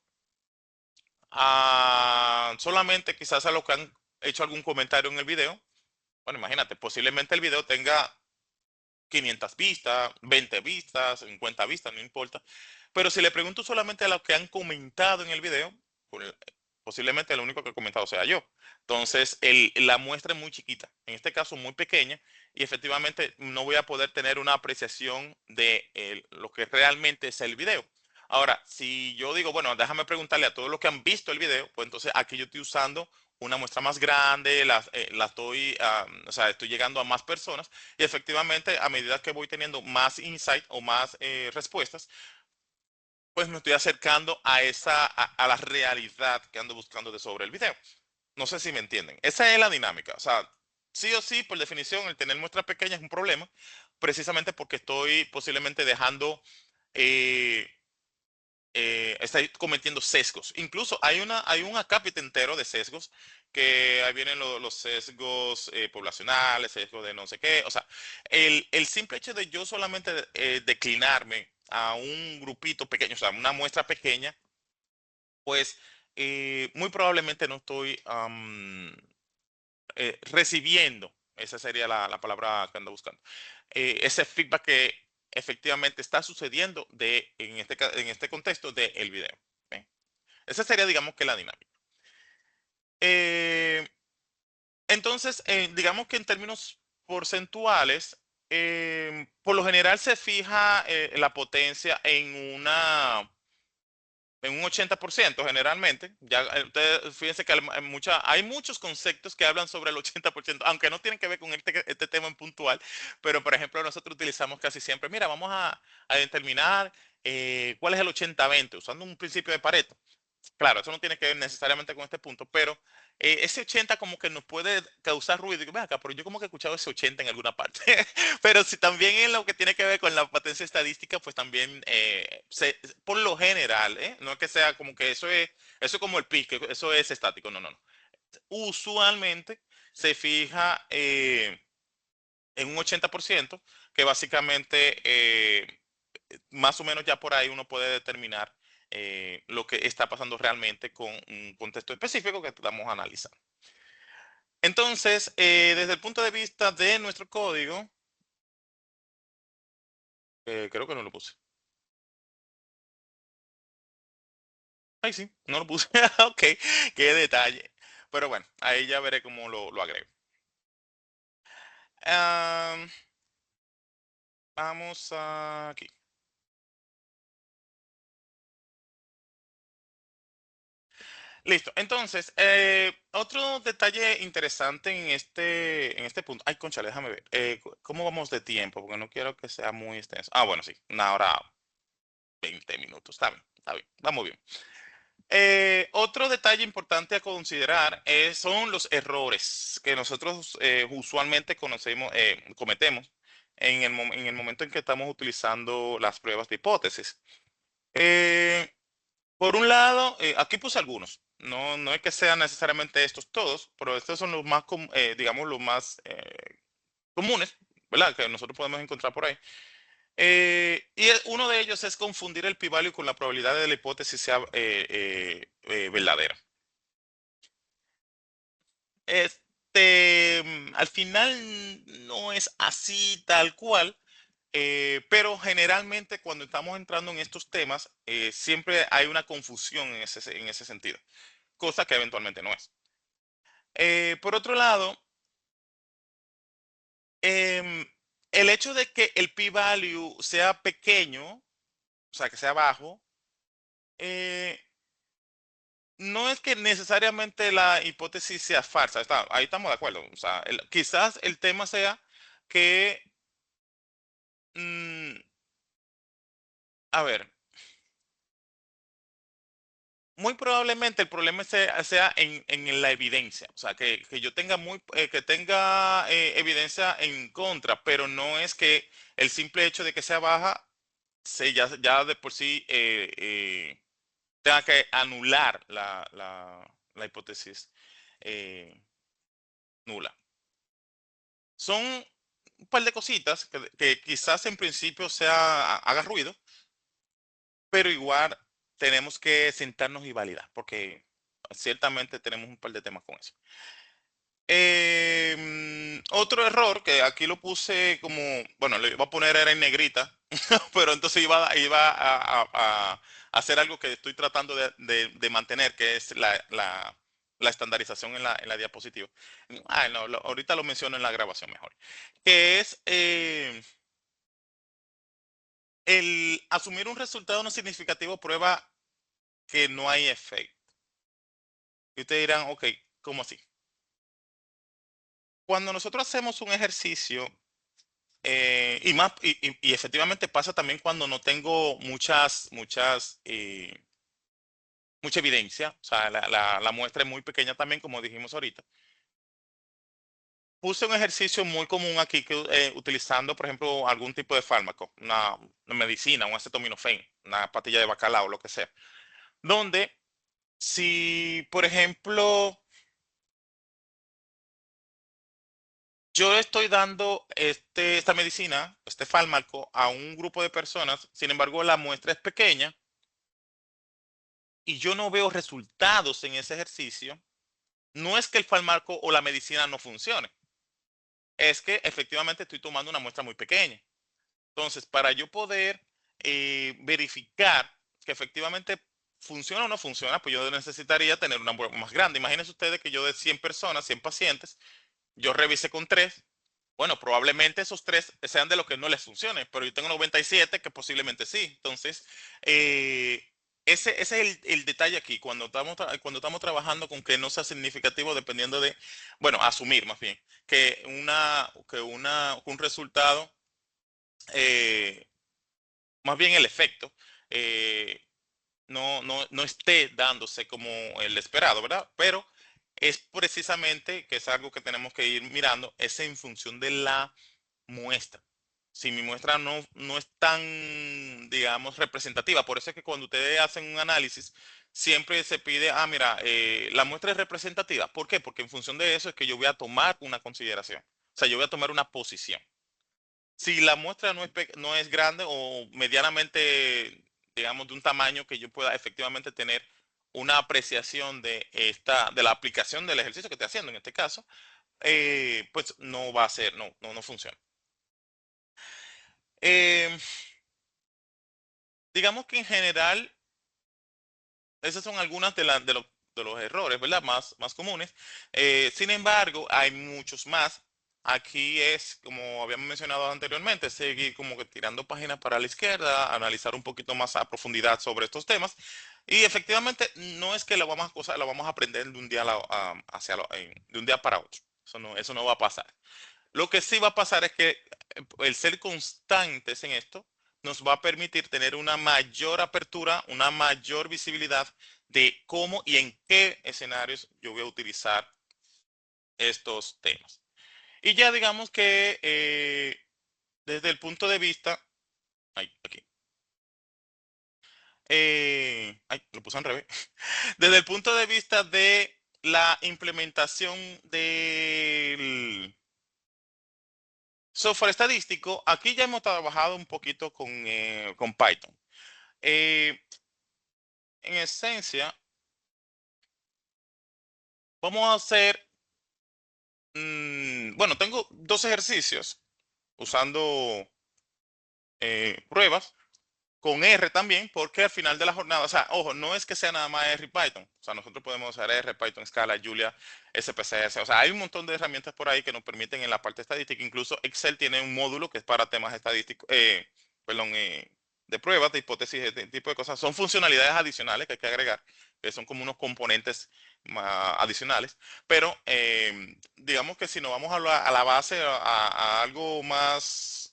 solamente quizás a los que han hecho algún comentario en el video. Bueno, imagínate, posiblemente el video tenga 500 vistas, 20 vistas, 50 vistas, no importa. Pero si le pregunto solamente a los que han comentado en el video, pues, posiblemente el único que ha comentado sea yo. Entonces, la muestra es muy chiquita, en este caso muy pequeña, y efectivamente no voy a poder tener una apreciación de lo que realmente es el video. Ahora, si yo digo, bueno, déjame preguntarle a todos los que han visto el video, pues entonces aquí yo estoy usando una muestra más grande, la estoy, o sea, estoy llegando a más personas y efectivamente, a medida que voy teniendo más insight o más respuestas, pues me estoy acercando a la realidad que ando buscando de sobre el video. No sé si me entienden. Esa es la dinámica. O sea, sí o sí, por definición, el tener muestras pequeñas es un problema, precisamente porque estoy posiblemente dejando eh, está cometiendo sesgos. Incluso hay un acápite entero de sesgos, que ahí vienen los sesgos poblacionales, sesgos de no sé qué. O sea, el simple hecho de yo solamente declinarme a un grupito pequeño, o sea, una muestra pequeña, pues muy probablemente no estoy recibiendo, esa sería la palabra que ando buscando, ese feedback que efectivamente está sucediendo en este contexto del video. ¿Ven? Esa sería, digamos que la dinámica. Eh, entonces, digamos que en términos porcentuales, por lo general se fija la potencia en un 80% generalmente. Ya, ustedes fíjense que hay muchos conceptos que hablan sobre el 80%, aunque no tienen que ver con este tema en puntual, pero por ejemplo nosotros utilizamos casi siempre, mira, vamos a determinar cuál es el 80-20, usando un principio de Pareto. Claro, eso no tiene que ver necesariamente con este punto, pero ese 80 como que nos puede causar ruido. Y, ven acá, pero yo como que he escuchado ese 80 en alguna parte. Pero si también en lo que tiene que ver con la potencia estadística, pues también, por lo general, no es que sea como que eso es como el pique, eso es estático, no, no, no. Usualmente se fija en un 80%, que básicamente más o menos ya por ahí uno puede determinar lo que está pasando realmente con un contexto específico que estamos analizando. Entonces, desde el punto de vista de nuestro código, creo que no lo puse. Ay, sí, no lo puse. Ok, qué detalle. Pero bueno, ahí ya veré cómo lo agrego. Am, vamos aquí. Listo. Entonces, otro detalle interesante en este punto. Ay, concha, déjame ver. ¿Cómo vamos de tiempo? Porque no quiero que sea muy extenso. Ah, bueno, sí. 1 hora 20 minutos. Está bien, está bien. Vamos bien. Otro detalle importante a considerar son los errores que nosotros usualmente cometemos en el momento en que estamos utilizando las pruebas de hipótesis. Eh, por un lado, aquí puse algunos. No, no es que sean necesariamente estos todos, pero estos son los más, digamos, los más comunes, ¿verdad? Que nosotros podemos encontrar por ahí. Uno de ellos es confundir el p-value con la probabilidad de la hipótesis sea verdadera. Al final no es así tal cual, pero generalmente cuando estamos entrando en estos temas, siempre hay una confusión en ese sentido, cosa que eventualmente no es. Por otro lado, em, el hecho de que el p-value sea pequeño, o sea, que sea bajo, eh, no es que necesariamente la hipótesis sea falsa. Ahí estamos de acuerdo. O sea, quizás el tema sea que, mm, a ver, muy probablemente el problema sea en la evidencia, o sea, que yo tenga que tenga evidencia en contra, pero no es que el simple hecho de que sea baja, ya de por sí tenga que anular la hipótesis eh, nula. Son un par de cositas que quizás en principio haga ruido, pero igual tenemos que sentarnos y validar, porque ciertamente tenemos un par de temas con eso. Otro error que aquí lo puse como, bueno, le iba a poner era en negrita, pero entonces iba a hacer algo que estoy tratando de mantener, que es la estandarización en la diapositiva. Ah, no, ahorita lo menciono en la grabación mejor. Que es el asumir un resultado no significativo prueba que no hay efecto. Y ustedes dirán, ok, ¿cómo así? Cuando nosotros hacemos un ejercicio, y efectivamente pasa también cuando no tengo mucha evidencia, o sea, la muestra es muy pequeña también, como dijimos ahorita. Puse un ejercicio muy común aquí utilizando, por ejemplo, algún tipo de fármaco, una medicina, un acetaminofén, una pastilla de bacalao, lo que sea, donde si, por ejemplo, yo estoy dando esta medicina, este fármaco, a un grupo de personas, sin embargo, la muestra es pequeña y yo no veo resultados en ese ejercicio, no es que el fármaco o la medicina no funcione, es que efectivamente estoy tomando una muestra muy pequeña. Entonces, para yo poder verificar que efectivamente funciona o no funciona, pues yo necesitaría tener una muestra más grande. Imagínense ustedes que yo de 100 personas, 100 pacientes, yo revise con 3. Bueno, probablemente esos 3 sean de los que no les funcione, pero yo tengo 97 que posiblemente sí. Entonces, eh, ese es el detalle aquí, cuando estamos trabajando con que no sea significativo dependiendo de, bueno, asumir más bien, un resultado, eh, más bien el efecto, eh, no esté dándose como el esperado, ¿verdad? Pero es precisamente que es algo que tenemos que ir mirando, es en función de la muestra. Si mi muestra no es tan, digamos, representativa, por eso es que cuando ustedes hacen un análisis, siempre se pide, mira, la muestra es representativa. ¿Por qué? Porque en función de eso es que yo voy a tomar una consideración. O sea, yo voy a tomar una posición. Si la muestra no es grande o medianamente, digamos, de un tamaño que yo pueda efectivamente tener una apreciación de la aplicación del ejercicio que estoy haciendo en este caso, pues no va a ser, no funciona. Eh, digamos que en general, esas son algunas de los errores, ¿verdad? Más comunes. Sin embargo, hay muchos más. Aquí es, como habíamos mencionado anteriormente, seguir como que tirando páginas para la izquierda, analizar un poquito más a profundidad sobre estos temas. Y efectivamente, no es que lo vamos a aprender de un día, de un día para otro. Eso no va a pasar. Lo que sí va a pasar es que el ser constantes en esto nos va a permitir tener una mayor apertura, una mayor visibilidad de cómo y en qué escenarios yo voy a utilizar estos temas. Y ya digamos que desde el punto de vista, ay, aquí, lo puse al revés, desde el punto de vista de la implementación del software estadístico, aquí ya hemos trabajado un poquito con Python. Eh, en esencia, vamos a hacer, bueno, tengo dos ejercicios usando pruebas con R también, porque al final de la jornada, o sea, ojo, no es que sea nada más R y Python, o sea, nosotros podemos usar R, Python, Scala, Julia, SPSS, o sea, hay un montón de herramientas por ahí que nos permiten en la parte estadística, incluso Excel tiene un módulo que es para temas estadísticos, perdón, de pruebas, de hipótesis, este tipo de cosas, son funcionalidades adicionales que hay que agregar, que son como unos componentes adicionales, pero digamos que si nos vamos a la base, a algo más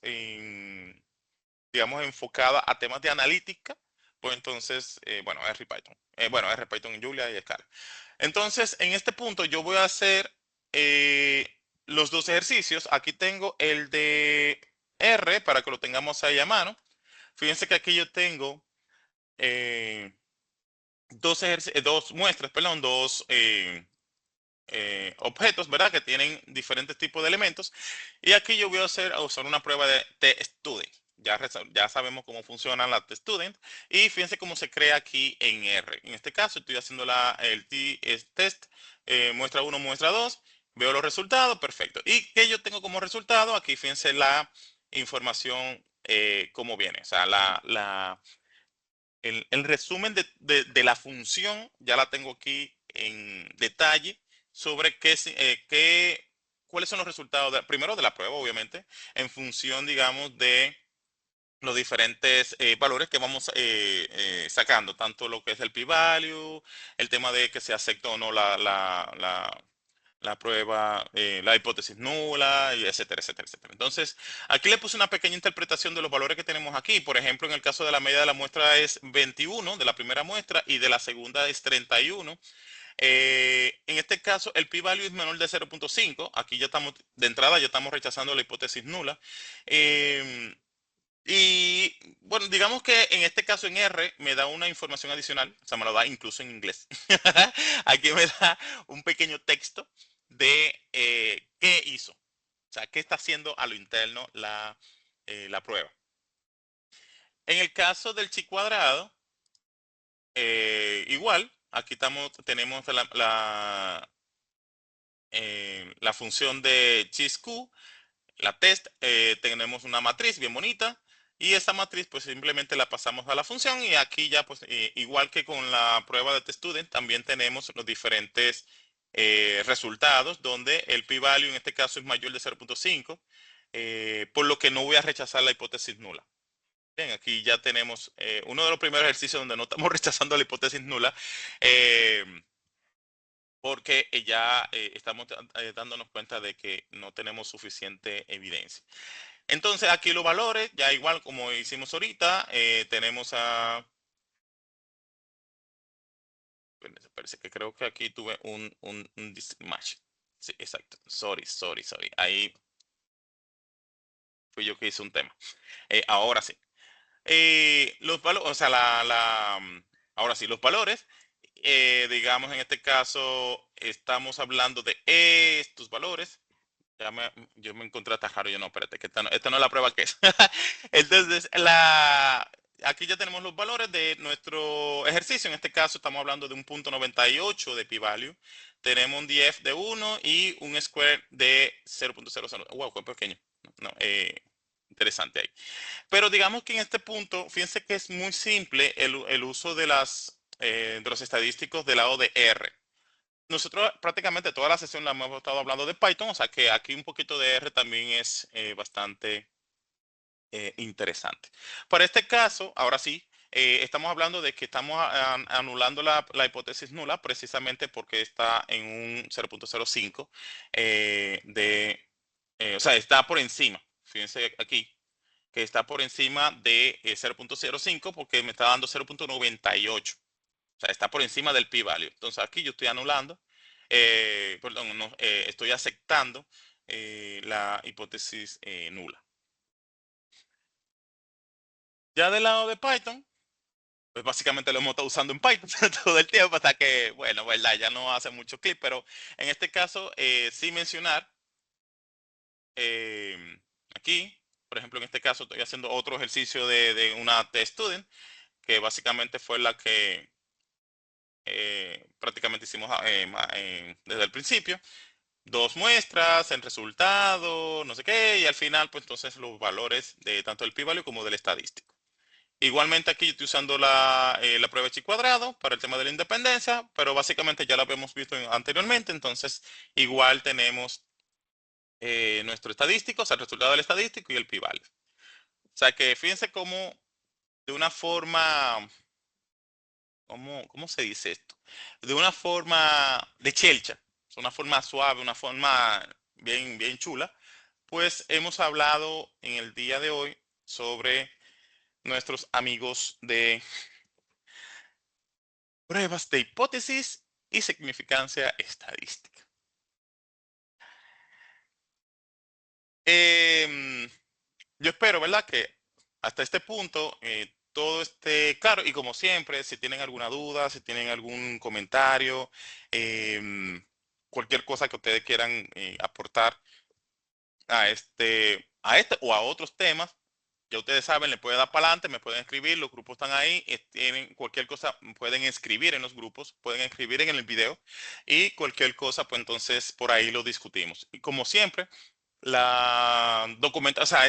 digamos, enfocada a temas de analítica, pues entonces, bueno, R y Python. Bueno, R, Python, Julia y Scala. Entonces, en este punto yo voy a hacer eh, los dos ejercicios. Aquí tengo el de R para que lo tengamos ahí a mano. Fíjense que aquí yo tengo eh, dos muestras, perdón, dos objetos, ¿verdad? Que tienen diferentes tipos de elementos. Y aquí yo voy a usar una prueba de testudent. Ya sabemos cómo funciona la testudent. Y fíjense cómo se crea aquí en R. En este caso estoy haciendo el test, muestra uno, muestra 2. Veo los resultados, perfecto. ¿Y qué yo tengo como resultado? Aquí fíjense la información, cómo viene. O sea, el resumen de la función ya la tengo aquí en detalle sobre cuáles son los resultados, primero de la prueba, obviamente, en función, digamos, de los diferentes valores que vamos sacando, tanto lo que es el p-value, el tema de que se acepta o no la prueba, la hipótesis nula, y etcétera, etcétera, etcétera. Entonces, aquí le puse una pequeña interpretación de los valores que tenemos aquí. Por ejemplo, en el caso de la media de la muestra es 21, de la primera muestra, y de la segunda es 31. En este caso, el p-value es menor de 0.5. Aquí ya estamos, de entrada, ya estamos rechazando la hipótesis nula. Eh, y bueno, digamos que en este caso en R me da una información adicional, o sea, me lo da incluso en inglés. Aquí me da un pequeño texto de qué hizo, o sea, qué está haciendo a lo interno la prueba. En el caso del chi cuadrado, igual, aquí tenemos la función de chi_squ. La test, tenemos una matriz bien bonita y esa matriz pues simplemente la pasamos a la función y aquí ya pues igual que con la prueba de test student también tenemos los diferentes resultados donde el p-value en este caso es mayor de 0.5, por lo que no voy a rechazar la hipótesis nula. Bien, aquí ya tenemos uno de los primeros ejercicios donde no estamos rechazando la hipótesis nula. eh, Porque ya estamos dándonos cuenta de que no tenemos suficiente evidencia. Entonces aquí los valores, ya igual como hicimos ahorita, tenemos a... Parece que creo que aquí tuve un mismatch. Sí, exacto. Sorry, sorry, sorry. Ahí fui yo que hice un tema. Ahora sí. Los valores, o sea, ahora sí, los valores, digamos en este caso, estamos hablando de estos valores. Yo me encontré atajado, yo no, espérate, que esta no es la prueba que es. Entonces, aquí ya tenemos los valores de nuestro ejercicio. En este caso estamos hablando de un punto 98 de p-value. Tenemos un df de 1 y un square de 0.00. Wow, qué pequeño. No, interesante ahí. Pero digamos que en este punto, fíjense que es muy simple el uso de los estadísticos del lado de R. Nosotros prácticamente toda la sesión la hemos estado hablando de Python, o sea que aquí un poquito de R también es bastante interesante. Para este caso, ahora sí, estamos hablando de que estamos anulando la hipótesis nula precisamente porque está en un 0.05 o sea, está por encima. Fíjense aquí que está por encima de 0.05 porque me está dando 0.98. O sea, está por encima del p-value. Entonces aquí yo estoy anulando, perdón, no, estoy aceptando la hipótesis nula. Ya del lado de Python, pues básicamente lo hemos estado usando en Python todo el tiempo hasta que, bueno, verdad, ya no hace mucho clic, pero en este caso sí mencionar eh, aquí, por ejemplo, en este caso estoy haciendo otro ejercicio de una test student, que básicamente fue la que prácticamente hicimos desde el principio. Dos muestras, el resultado, no sé qué, y al final, pues entonces los valores de tanto del p-value como del estadístico. Igualmente aquí yo estoy usando la prueba de chi cuadrado para el tema de la independencia, pero básicamente ya lo habíamos visto anteriormente, entonces igual tenemos nuestro estadístico, o sea, el resultado del estadístico y el p-value. O sea que fíjense cómo de una forma, ¿cómo se dice esto? De una forma de chelcha, una forma suave, una forma bien, bien chula, pues hemos hablado en el día de hoy sobre nuestros amigos de pruebas de hipótesis y significancia estadística. Em, yo espero, ¿verdad? Que hasta este punto todo esté claro y como siempre, si tienen alguna duda, si tienen algún comentario, em, cualquier cosa que ustedes quieran aportar a este o a otros temas, ya ustedes saben, le pueden dar para adelante, me pueden escribir, los grupos están ahí, tienen cualquier cosa, pueden escribir en los grupos, pueden escribir en el video y cualquier cosa, pues entonces por ahí lo discutimos. Y como siempre, o sea,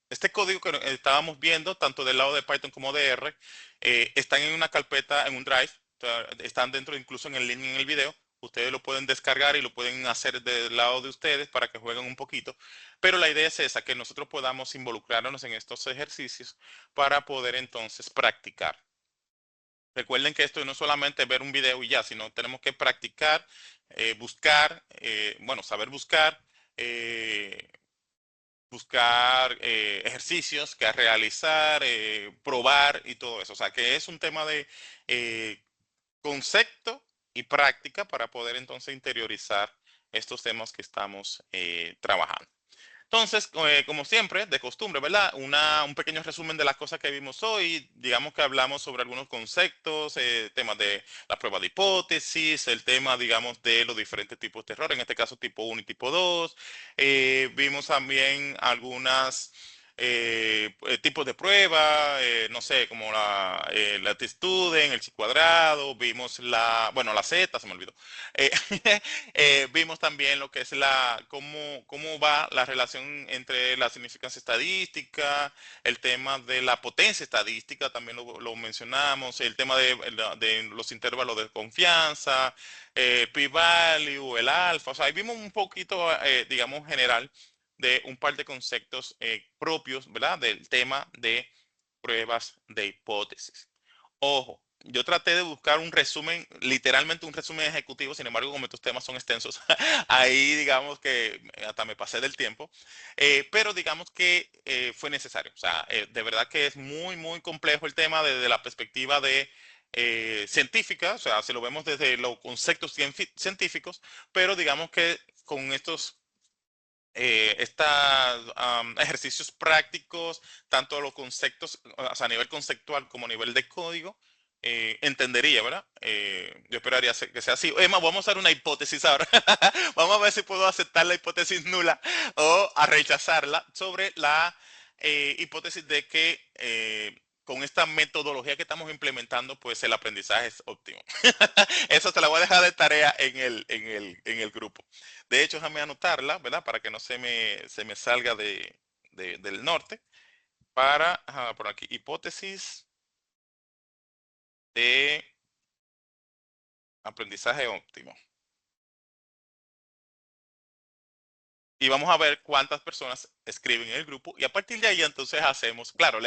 este código que estábamos viendo, tanto del lado de Python como de R, están en una carpeta, en un drive, o sea, están dentro incluso en el link en el video. Ustedes lo pueden descargar y lo pueden hacer del lado de ustedes para que jueguen un poquito. Pero la idea es esa, que nosotros podamos involucrarnos en estos ejercicios para poder entonces practicar. Recuerden que esto no es solamente ver un video y ya, sino tenemos que practicar, buscar, bueno, saber buscar, eh, buscar ejercicios que realizar, probar y todo eso. O sea, que es un tema de eh, concepto y práctica para poder entonces interiorizar estos temas que estamos trabajando. Entonces, como siempre, de costumbre, ¿verdad? Un pequeño resumen de las cosas que vimos hoy. Digamos que hablamos sobre algunos conceptos, temas de la prueba de hipótesis, el tema, digamos, de los diferentes tipos de error, en este caso tipo uno y tipo 2. Vimos también algunas tipos de prueba, no sé, como la t-student, el cuadrado, vimos bueno, la z, se me olvidó. Eh, vimos también lo que es cómo va la relación entre la significancia estadística, el tema de la potencia estadística, también lo mencionamos, el tema de los intervalos de confianza, p-value, el alfa, o sea, ahí vimos un poquito, digamos, general de un par de conceptos propios, ¿verdad? Del tema de pruebas de hipótesis. Ojo, yo traté de buscar un resumen, literalmente un resumen ejecutivo, sin embargo, como estos temas son extensos, ahí digamos que hasta me pasé del tiempo, pero digamos que fue necesario. O sea, de verdad que es muy, muy complejo el tema desde la perspectiva de científica, o sea, si lo vemos desde los conceptos científicos, pero digamos que con estos ejercicios prácticos, tanto los conceptos, o sea, a nivel conceptual como a nivel de código, entendería, ¿verdad? Yo esperaría que sea así. Emma, vamos a hacer una hipótesis ahora. Vamos a ver si puedo aceptar la hipótesis nula o a rechazarla sobre la hipótesis de que con esta metodología que estamos implementando, pues el aprendizaje es óptimo. Eso te la voy a dejar de tarea en el grupo. De hecho, déjame anotarla, ¿verdad? Para que no se me salga del norte. Por aquí, hipótesis de aprendizaje óptimo. Y vamos a ver cuántas personas escriben en el grupo. Y a partir de ahí, entonces hacemos, claro,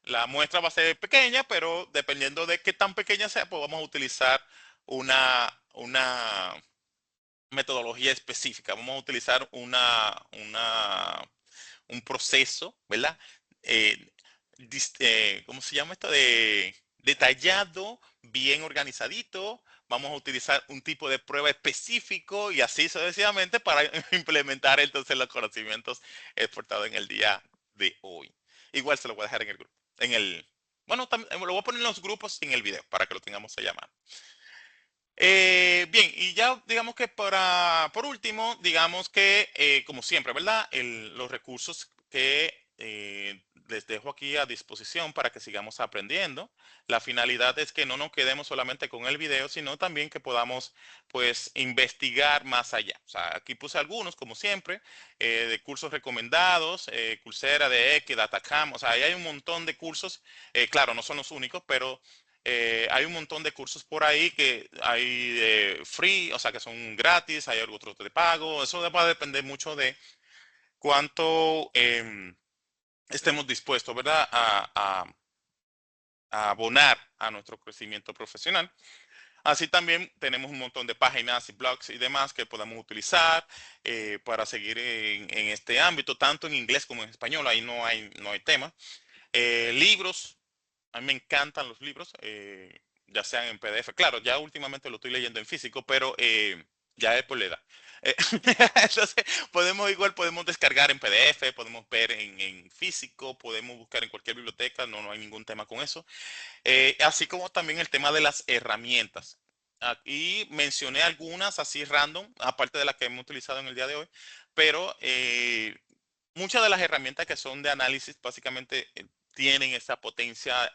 la muestra va a ser pequeña, pero dependiendo de qué tan pequeña sea, pues vamos a utilizar una metodología específica. Vamos a utilizar un proceso, ¿verdad? Eh, ¿Cómo se llama esto? Detallado, bien organizadito. Vamos a utilizar un tipo de prueba específico y así sucesivamente para implementar entonces los conocimientos exportados en el día de hoy. Igual se lo voy a dejar en el grupo. Bueno, lo voy a poner en los grupos en el video para que lo tengamos a llamar. Bien, y ya digamos que por último, digamos que como siempre, ¿verdad? Los recursos que les dejo aquí a disposición para que sigamos aprendiendo. La finalidad es que no nos quedemos solamente con el video, sino también que podamos pues investigar más allá. O sea, aquí puse algunos, como siempre, de cursos recomendados, Coursera, de X, Datacam, o sea, ahí hay un montón de cursos. Claro, no son los únicos, pero hay un montón de cursos por ahí que hay de free, o sea que son gratis, hay otros de pago. Eso va a depender mucho de cuánto estemos dispuestos, ¿verdad? A abonar a nuestro crecimiento profesional. Así también tenemos un montón de páginas y blogs y demás que podemos utilizar para seguir en este ámbito, tanto en inglés como en español. Ahí no hay tema. Libros. A mí me encantan los libros, ya sean en PDF. Claro, ya últimamente lo estoy leyendo en físico, pero ya es por la edad. Eh, entonces, podemos descargar en PDF, podemos ver en físico, podemos buscar en cualquier biblioteca, no hay ningún tema con eso. Así como también el tema de las herramientas. Aquí mencioné algunas así random, aparte de las que hemos utilizado en el día de hoy, pero muchas de las herramientas que son de análisis básicamente tienen esa potencia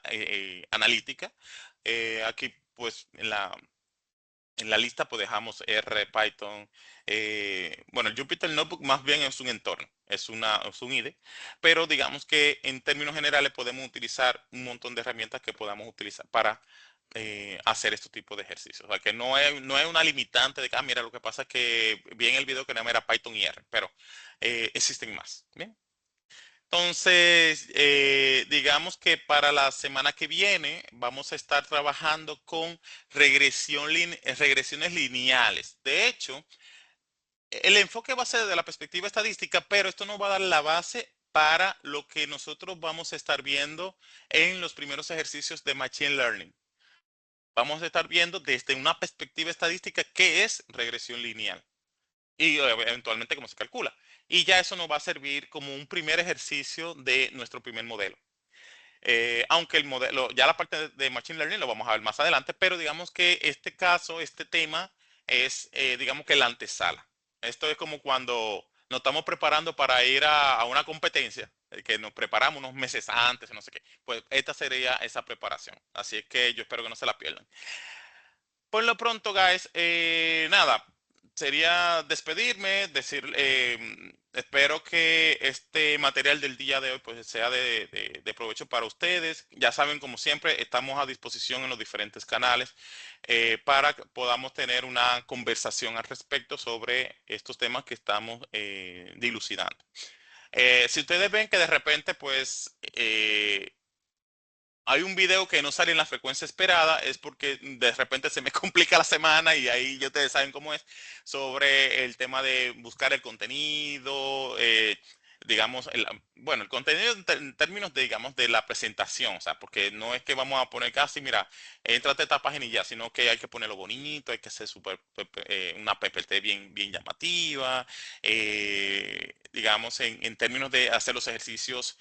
analítica. Aquí pues en la lista pues dejamos R, Python. Bueno, el Jupyter Notebook más bien es un entorno, es un IDE, pero digamos que en términos generales podemos utilizar un montón de herramientas que podamos utilizar para hacer este tipo de ejercicios. O sea, que no es una limitante de que, mira, lo que pasa es que vi en el video que nada más era Python y R, pero existen más. Bien. Entonces, digamos que para la semana que viene vamos a estar trabajando con regresiones lineales. De hecho, el enfoque va a ser de la perspectiva estadística, pero esto nos va a dar la base para lo que nosotros vamos a estar viendo en los primeros ejercicios de Machine Learning. Vamos a estar viendo desde una perspectiva estadística qué es regresión lineal y eventualmente cómo se calcula. Y ya eso nos va a servir como un primer ejercicio de nuestro primer modelo. Aunque el modelo, ya la parte de Machine Learning lo vamos a ver más adelante, pero digamos que este caso, este tema es, digamos que la antesala. Esto es como cuando nos estamos preparando para ir a una competencia, que nos preparamos unos meses antes, no sé qué. Pues esta sería esa preparación. Así es que yo espero que no se la pierdan. Por lo pronto, guys, nada, sería despedirme, decir, espero que este material del día de hoy pues sea de provecho para ustedes. Ya saben, como siempre, estamos a disposición en los diferentes canales para que podamos tener una conversación al respecto sobre estos temas que estamos dilucidando. Si ustedes ven que de repente pues hay un video que no sale en la frecuencia esperada, es porque de repente se me complica la semana y ahí ya ustedes saben cómo es, sobre el tema de buscar el contenido, digamos, bueno, el contenido en términos de, digamos, de la presentación, o sea, porque no es que vamos a poner casi, mira, entrate a esta página y ya, sino que hay que ponerlo bonito, hay que hacer una PPT bien llamativa, digamos, en términos de hacer los ejercicios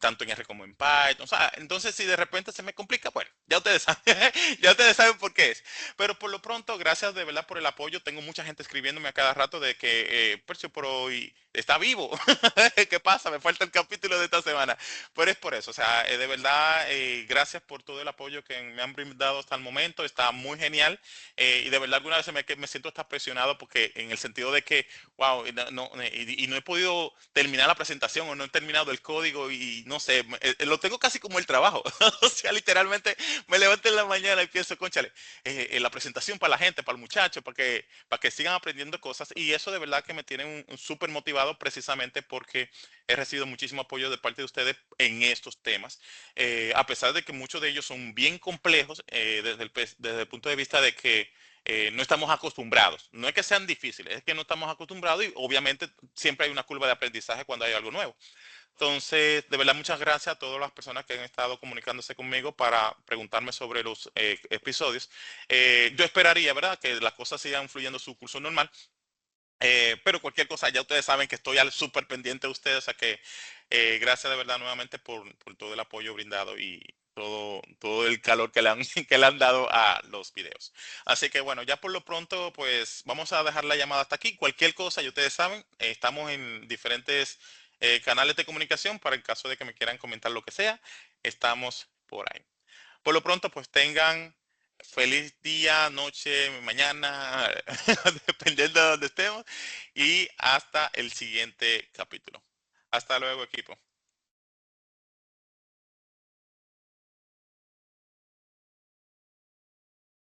tanto en R como en Python. O sea, entonces si de repente se me complica, bueno, ya ustedes saben, ya ustedes saben por qué es. Pero por lo pronto, gracias de verdad por el apoyo. Tengo mucha gente escribiéndome a cada rato de que Percio por hoy está vivo. ¿Qué pasa? Me falta el capítulo de esta semana. Pero es por eso, o sea, de verdad, gracias por todo el apoyo que me han brindado hasta el momento. Está muy genial. Y de verdad, alguna vez me siento hasta presionado porque en el sentido de que wow, y no he podido terminar la presentación o no he terminado el código y no sé, lo tengo casi como el trabajo. O sea, literalmente me levanto en la mañana y pienso, cónchale, la presentación para la gente, para el muchacho, para que sigan aprendiendo cosas. Y eso de verdad que me tiene un súper motivado precisamente porque he recibido muchísimo apoyo de parte de ustedes en estos temas. A pesar de que muchos de ellos son bien complejos desde el punto de vista de que no estamos acostumbrados. No es que sean difíciles, es que no estamos acostumbrados y obviamente siempre hay una curva de aprendizaje cuando hay algo nuevo. Entonces, de verdad, muchas gracias a todas las personas que han estado comunicándose conmigo para preguntarme sobre los episodios. Yo esperaría, ¿verdad?, que las cosas sigan fluyendo su curso normal. Pero cualquier cosa, ya ustedes saben que estoy al súper pendiente de ustedes, o sea que gracias de verdad nuevamente por todo el apoyo brindado y todo el calor que que le han dado a los videos. Así que bueno, ya por lo pronto, pues vamos a dejar la llamada hasta aquí. Cualquier cosa, ya ustedes saben, estamos en diferentes canales de comunicación para el caso de que me quieran comentar lo que sea, estamos por ahí. Por lo pronto, pues tengan feliz día, noche, mañana, dependiendo de donde estemos, y hasta el siguiente capítulo. Hasta luego, equipo.